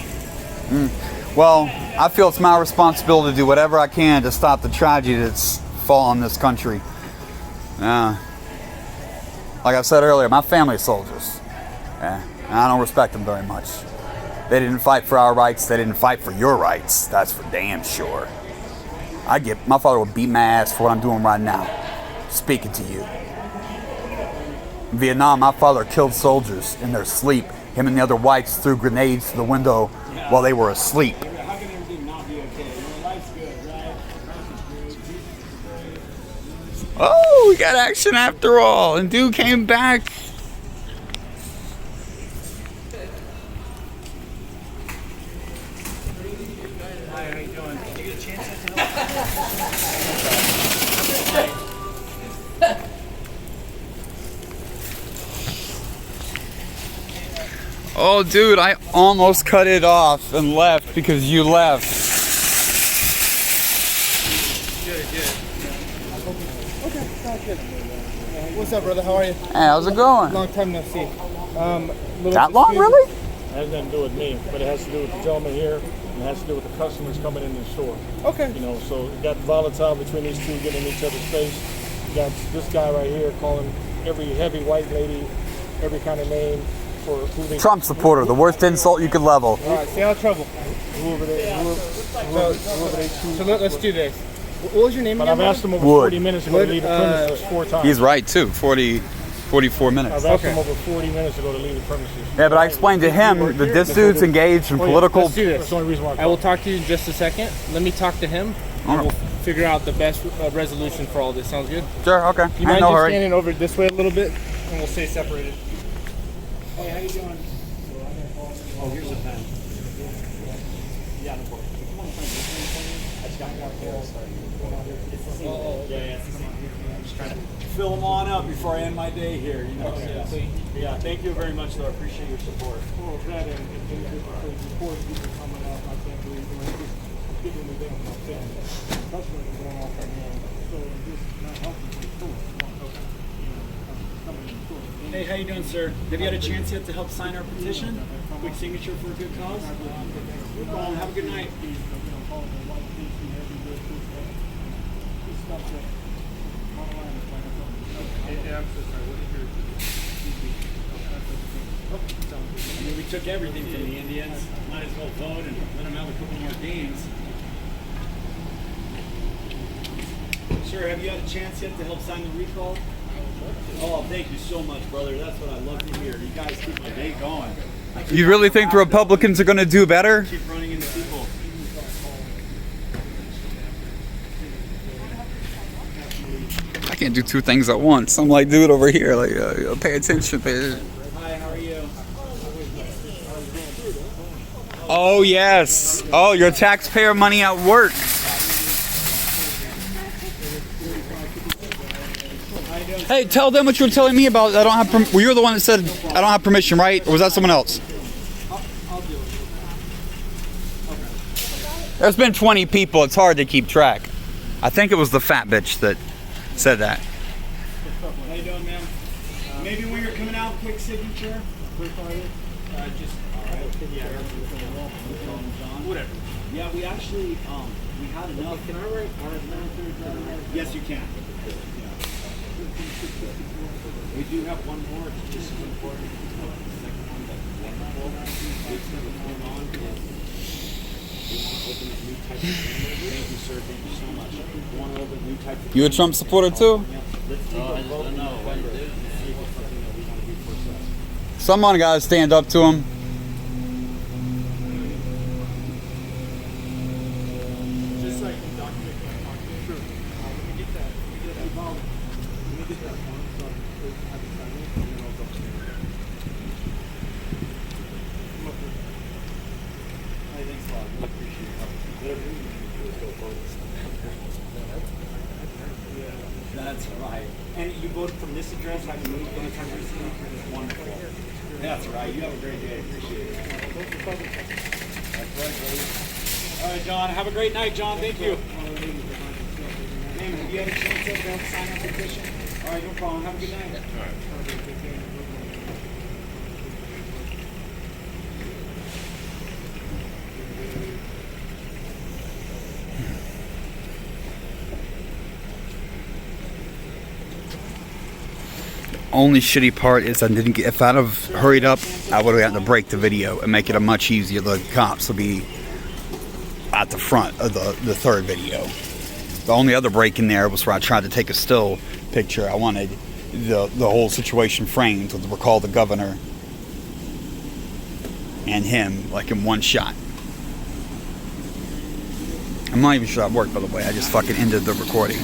well, I feel it's my responsibility to do whatever I can to stop the tragedy that's fallen this country. Like I said earlier, my family's soldiers. And I don't respect them very much. They didn't fight for our rights. They didn't fight for your rights. That's for damn sure. My father would beat my ass for what I'm doing right now. Speaking to you. In Vietnam, my father killed soldiers in their sleep. Him and the other whites threw grenades through the window while they were asleep. How can everything not be okay? Life's good, right? Oh, we got action after all. And dude came back. Hi, how you doing? Did you get a chance to Oh, dude, I almost cut it off and left because you left. What's up, brother? How are you? Hey, how's it going? Long time no see. That long, really? It has nothing to do with me, but it has to do with the gentleman here, and it has to do with the customers coming in the store. Okay. You know, so it got volatile between these two getting in each other's face. You got this guy right here calling every heavy white lady every kind of name for who they... Trump supporter, the worst insult you could level. All right, stay out of trouble. Whoever they choose. So let's do this. What was your name But again? I've asked them over Wood. 40 minutes ago to leave the premises 4 times. He's right too. 44 minutes. I've asked them over 40 minutes ago to leave the premises. Yeah, but I explained to him that this dude's engaged in political. Let's do That's this. the only reason why I will talk to you in just a second. Let me talk to him. And we'll figure out the best resolution for all this. Sounds good? Sure, okay. You I mind no just hurry. standing over this way a little bit, and we'll stay separated. Hey, how you doing? Oh, here's a pen. Yeah, no problem. Come on, I just got more pills. It's the same thing. Yeah, it's the same thing. I'm just trying to fill them on up before I end my day here, you know. Yeah, thank you very much, though. I appreciate your support. Well, that and before people coming out, I can't believe it's giving me them my family. Customers are going off right now, so this is not helping the store. Hey, how you doing, sir? Have you had a chance yet to help sign our petition? Quick signature for a good cause? No problem. Have a good night. I mean, we took everything from the Indians. Might as well vote and let them have a couple more games. Sir, have you had a chance yet to help sign the recall? Oh, thank you so much, brother. That's what I love to hear. You guys keep my day going. You really think the Republicans are going to do better? Keep running into people. I can't do two things at once. I'm like, dude, over here, like, pay attention. Hi, how are you? Oh, yes. Oh, your taxpayer money at work. Hey, tell them what you were telling me about. I don't have. Well, you're the one that said I don't have permission, right? Or was that someone else? There's been 20 people. It's hard to keep track. I think it was the fat bitch that said that. How you doing, ma'am? Maybe when you're coming out, quick signature. Just all right. Yeah. Whatever. Yeah, we actually we had enough. Can I write? Yes, you can. We do have one more. It's just as important. The second one, but wonderful. It's going to come on. We want to open a new type of family. Thank you, sir. Thank you so much. We want to open a new type of. You a Trump supporter too? Let's take a vote in November and see if it's something that we want to do for ourselves. Someone got to stand up to him. Just so I can document what I'm talking about. Let me get that. Let me get that form so I can have it signed in, and then I'll go upstairs. Come up here. Hey, thanks a lot. We appreciate your help. Whatever you need to do is go vote. That's right. And you voted from this address? I can move in the country. Wonderful. That's right. You have a great day. Appreciate it. That's right, buddy. All right, John. Have a great night, John. Thank you. Ma'am, have you had a chance yet to sign our petition? All right, no problem. Have a good night. All right. Only shitty part is I didn't get. If I'd have hurried up, I would have gotten to break the video and make it a much easier. The cops will be at the front of the third video. The only other break in there was where I tried to take a still picture. I wanted the whole situation framed to recall the governor and him like in one shot. I'm not even sure that worked, by the way. I just fucking ended the recording.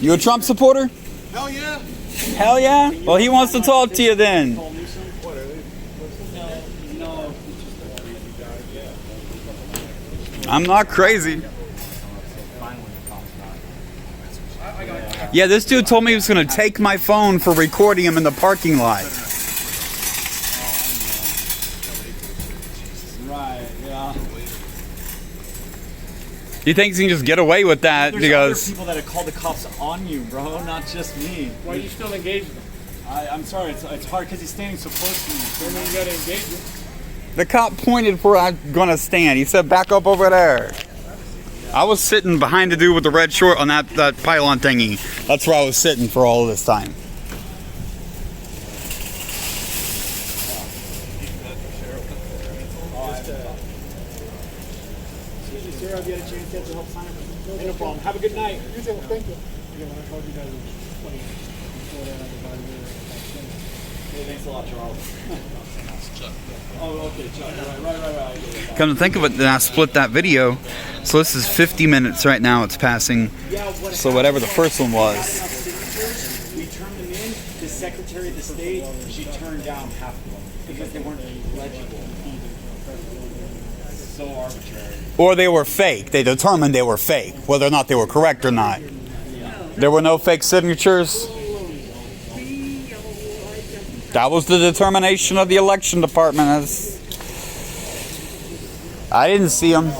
You a Trump supporter? Hell yeah. Hell yeah? Well, he wants to talk to you then. I'm not crazy. Yeah, this dude told me he was going to take my phone for recording him in the parking lot. Right, yeah. He thinks he can just get away with that There's because... other people that have called the cops on you, bro, not just me. Why are you still engaged with him? I'm sorry, it's hard because he's standing so close to me. Then you gotta engage him. The cop pointed where I'm gonna stand. He said, back up over there. I was sitting behind the dude with the red short on that pylon thingy. That's where I was sitting for all of this time. Sarah, have you had a chance yet to help sign up? No problem. Have a good night. You too. Thank you. Hey, thanks a lot, Charles. Oh, okay, Chuck. Right. Come to think of it, then I split that video. So this is 50 minutes right now it's passing. So whatever the first one was. We turned them in. The Secretary of the State, she turned down half of them because they weren't legible. So arbitrary. Or they were fake. They determined they were fake, whether or not they were correct or not. There were no fake signatures. That was the determination of the election department. I didn't see them.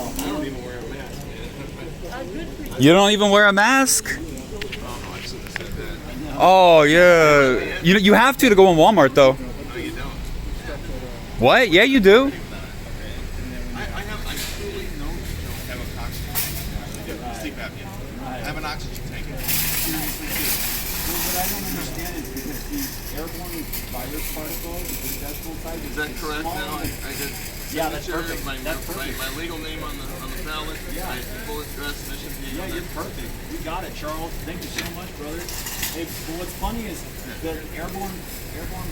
You don't even wear a mask? Oh yeah. You have to go in Walmart though. What? Yeah, you do. I have an oxygen tank. What I don't understand is because the airborne virus particle, the decimal size Is that correct now? I did. Yeah, that's perfect. My legal name on the ballot. Yeah. My full address, mission. Yeah, you're perfect. You got it, Charles. Thank you so much, brother. Hey, well, what's funny is the airborne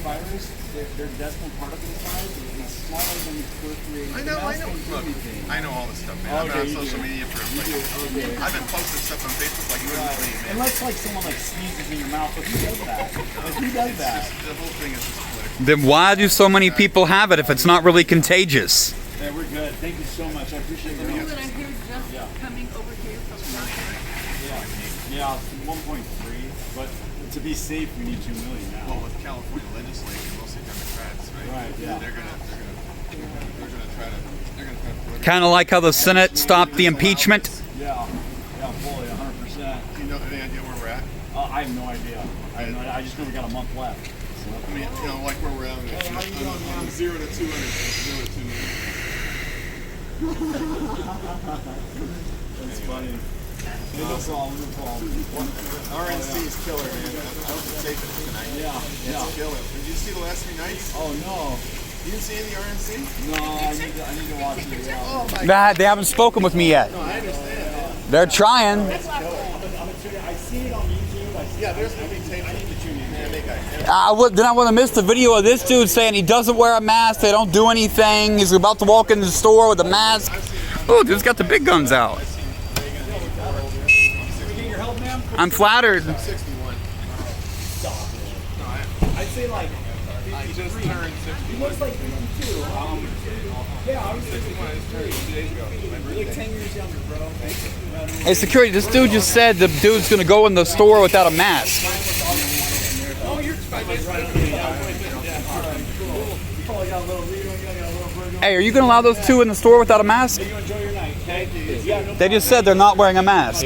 virus, their decimal particle size is smaller than the perforated. I know. Look, I know all this stuff, man. I've been on social media for I've been posting stuff on Facebook like you wouldn't believe, man. Unless like someone like sneezes in your mouth, but who does that? Like who does that? The whole thing is just political. Then why do so many people have it if it's not really contagious? Yeah, we're good. Thank you so much. I appreciate your help. That I hear just coming over here from Yeah, 1.3, but to be safe, we need 2 million now. Well, with California legislature, mostly Democrats, right? Right, yeah. They're gonna try to. Kind of like how the Senate stopped the impeachment. Yeah, fully, 100%. Do you know any idea where we're at? I have no idea. I just know we got a month left. So. I mean, like where we're at on 0 to 200, 0 to 2 million. That's funny. No problem. RNC is killer, man. I was at Safe tonight. Yeah. It's killer. Did you see the last 3 nights? Oh no. You didn't see any RNC? No, I need to watch it. Yeah. Oh my Nah, they haven't spoken with me yet. No, I understand. They're trying. I see it on YouTube. Yeah, there's going to be tape. I need to tune in. Yeah, they got it. Then I want to miss the video of this dude saying he doesn't wear a mask. They don't do anything. He's about to walk into the store with a mask. Oh, dude's got the big guns out. I'm flattered. 61. I'd say like I just turned 60. he looks like 52. Yeah, I was 61. I just turned 2 days ago. You're like 10 years younger, bro. Hey, security, this dude just said the dude's going to go in the store without a mask. Oh, you're fine. Hey, are you going to allow those two in the store without a mask? You enjoy your night, okay? They just said they're not wearing a mask.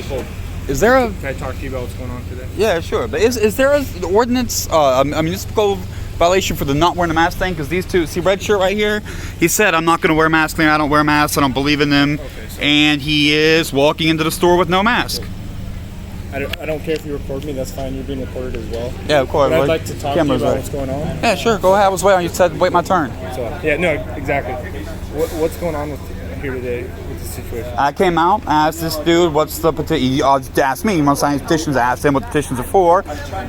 Is there a... Can I talk to you about what's going on today? Yeah, sure. But is there an ordinance, a municipal violation for the not wearing a mask thing? Because these two, see red shirt right here? He said, I'm not going to wear a mask there. I don't wear masks. I don't believe in them. Okay, so And he is walking into the store with no mask. I don't care if you record me. That's fine. You're being recorded as well. Yeah, of course. But I'd like to talk to you Camera's about right. what's going on. Yeah, sure. Go ahead. I was waiting. You said wait my turn. So yeah, no, exactly. What's going on with here today with the situation? I came out, asked this dude, what's the petition? He asked me, you want to sign petitions? I asked him what the petitions are for.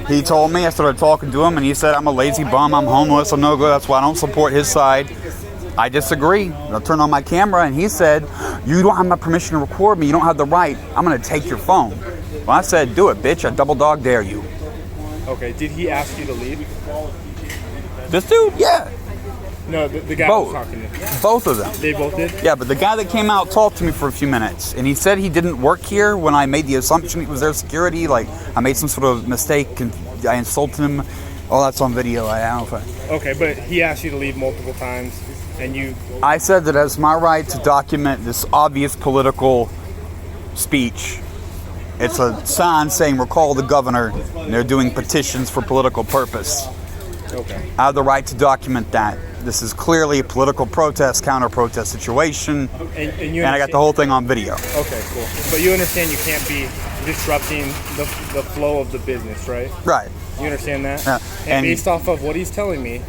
He told me, I started talking to him, and he said, I'm a lazy bum, I'm homeless, I'm no good, that's why I don't support his side. I disagree. I turned on my camera, and he said, you don't have my permission to record me, you don't have the right, I'm going to take your phone. Well, I said, do it, bitch, I double dog dare you. Okay, did he ask you to leave? This dude? Yeah. No, the guy Both. was talking to you. Both of them. They both did? Yeah, but the guy that came out talked to me for a few minutes, and he said he didn't work here when I made the assumption he was their security, like I made some sort of mistake and I insulted him. Oh, that's on video. I don't know if Okay, but he asked you to leave multiple times, and you... I said that it's my right to document this obvious political speech. It's a sign saying recall the governor, and they're doing petitions for political purpose. Okay. I have the right to document that. This is clearly a political protest, counter-protest situation, And you and I got the whole thing on video. Okay, cool. But you understand you can't be disrupting the flow of the business, right? Right. You understand that? Yeah. And based off of what he's telling me,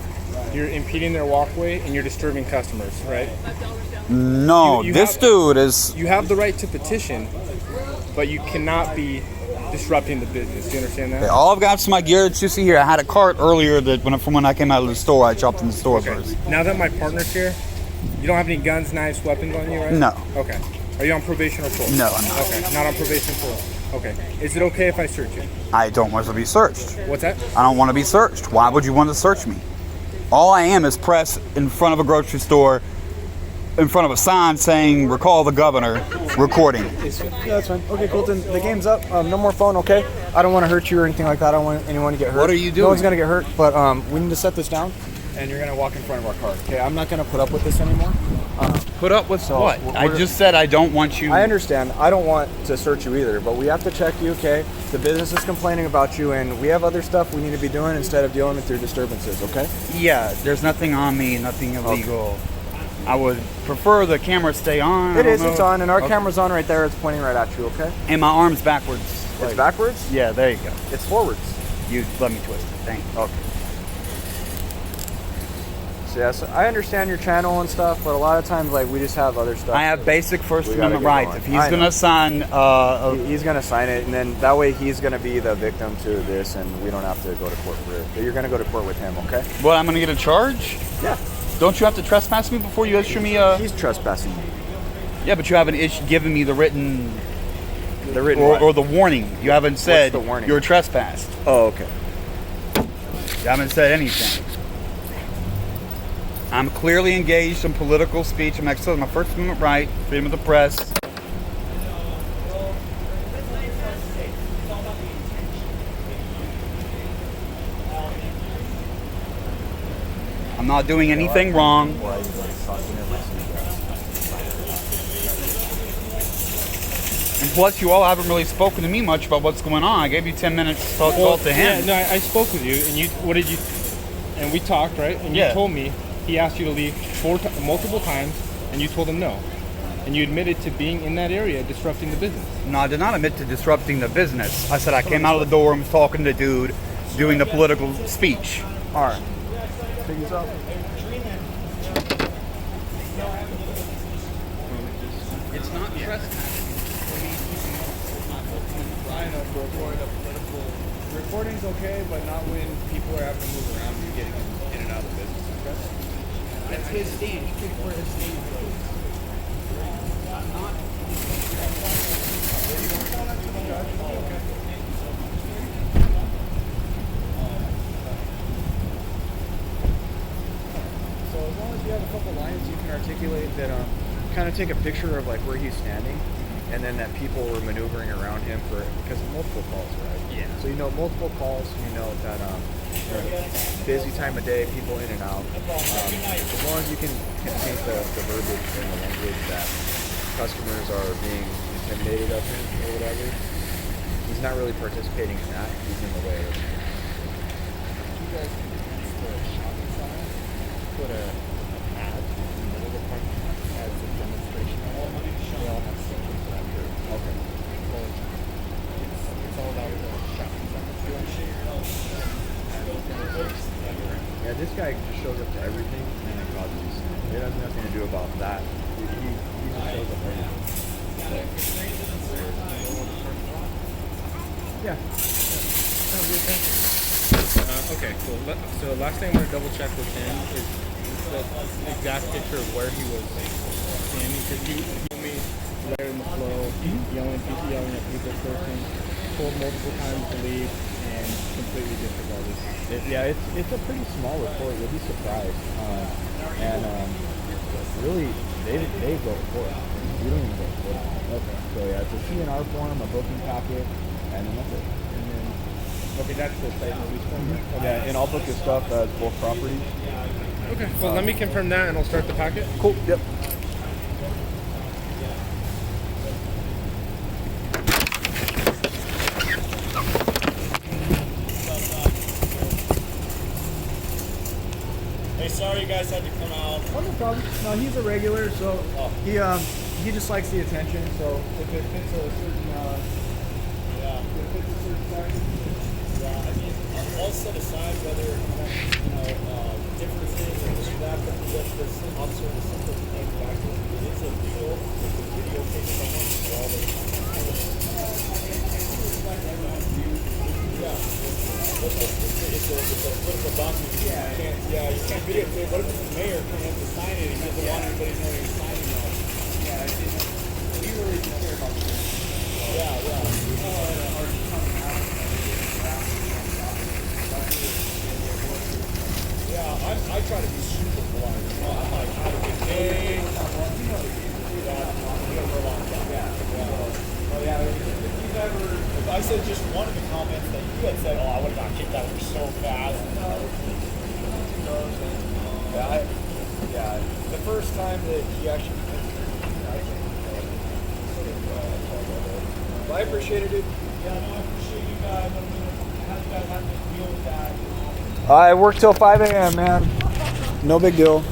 you're impeding their walkway and you're disturbing customers, right? No, this dude is... You have the right to petition, but you cannot be disrupting the business. Do you understand that? All I've got is my gear that you see here. I had a cart earlier that from when I came out of the store, I dropped in the store first. Now that my partner's here, you don't have any guns, knives, weapons on you, right? No. Okay. Are you on probation or parole? No, I'm not. Okay, not on probation or parole. Okay. Is it okay if I search you? I don't want to be searched. What's that? I don't want to be searched. Why would you want to search me? All I am is press in front of a grocery store, in front of a sign saying, recall the governor, recording. Yeah, that's fine. Okay, Colton, the game's up. No more phone, okay? I don't want to hurt you or anything like that. I don't want anyone to get hurt. What are you doing? No one's going to get hurt, but we need to set this down, and you're going to walk in front of our car, okay? I'm not going to put up with this anymore. Put up with what? I just said I don't want you... I understand. I don't want to search you either, but we have to check you, okay? The business is complaining about you, and we have other stuff we need to be doing instead of dealing with your disturbances, okay? Yeah, there's nothing on me, nothing illegal. Okay. I would prefer the camera stay on. It's on, and our camera's on right there. It's pointing right at you, okay? And my arm's backwards. It's backwards? Yeah, there you go. It's forwards. You let me twist it. Thank you. Okay. So, yeah, so I understand your channel and stuff, but a lot of times, like, we just have other stuff. I have basic First Amendment rights. If he's going to sign... he's going to sign it, and then that way he's going to be the victim to this, and we don't have to go to court for it. But you're going to go to court with him, okay? What, I'm going to get a charge? Yeah. Don't you have to trespass me before you issue me a... He's trespassing me. Yeah, but you haven't given me the written... The written or the warning. You haven't said the warning? you're trespassed. Oh, okay. You haven't said anything. I'm clearly engaged in political speech. I'm exercising my First Amendment right, freedom of the press. I'm not doing anything wrong. And plus, you all haven't really spoken to me much about what's going on. I gave you 10 minutes to talk to him. Yeah, no, I spoke with you, and what did you? And we talked, right? And you told me he asked you to leave multiple times, and you told him no. And you admitted to being in that area disrupting the business. No, I did not admit to disrupting the business. I said I came out of the door and was talking to the dude doing the political speech. All right. Take this off. It's not trespassing. Recording's okay, but not when people are having to move around and you're getting in and out of the business, okay? That's his stand. He picked where his stand goes. I'm not. So as long as you have a couple lines you can articulate that kind of take a picture of like where he's standing, and then that people were maneuvering around him because of multiple calls, right? Yeah. So you know multiple calls, you know that busy time of day, people in and out. As long as you can paint the verbiage and the language that customers are being intimidated of him or whatever, he's not really participating in that. He's in the way of it. You guys can use the shopping center, put a ad in the middle of the parking lot as a demonstration. They all have sections that are okay. Well, it's all about the shopping center. Yeah, this guy just shows up to everything and it causes. It has nothing to do about that. He just shows up everything. Yeah. Okay, cool. So last thing I'm going to double check with him is the exact picture of where he was standing. Because he told me there in the flow, yelling at people, cursing, told multiple times to leave, and completely disregarded. It's a pretty small report. You'll be surprised. And really, they go for it. We don't even go for it. Okay. So yeah, it's a CNR form, a booking packet, and then that's it. And then, okay, that's the site release form. Yeah, and I'll book your stuff as both properties. Okay. Well, let me confirm that, and I'll start the packet. Cool. Yep. Hey sorry you guys had to come out. Oh, no problem. No, he's a regular, so he just likes the attention. So if it fits a certain Yeah. if it fits a certain size. Yeah, I mean, all set aside whether, differences or this or that, but this officer was simple to manufacture. It is illegal to videotape someone while they're yeah. It's a political document. You can't videotape. What if it's the mayor coming up to sign it and he doesn't want anybody knowing he's signing it? Yeah, we really do care about this. I try to be super polite. I'm like, have a good day. If I said just one of the comments that you had said, I would have got kicked out of here so fast. The first time that he actually I appreciated it. Yeah, no, I appreciate you guys. I'm going to have you guys have to deal with that. I work till 5 a.m., man. No big deal.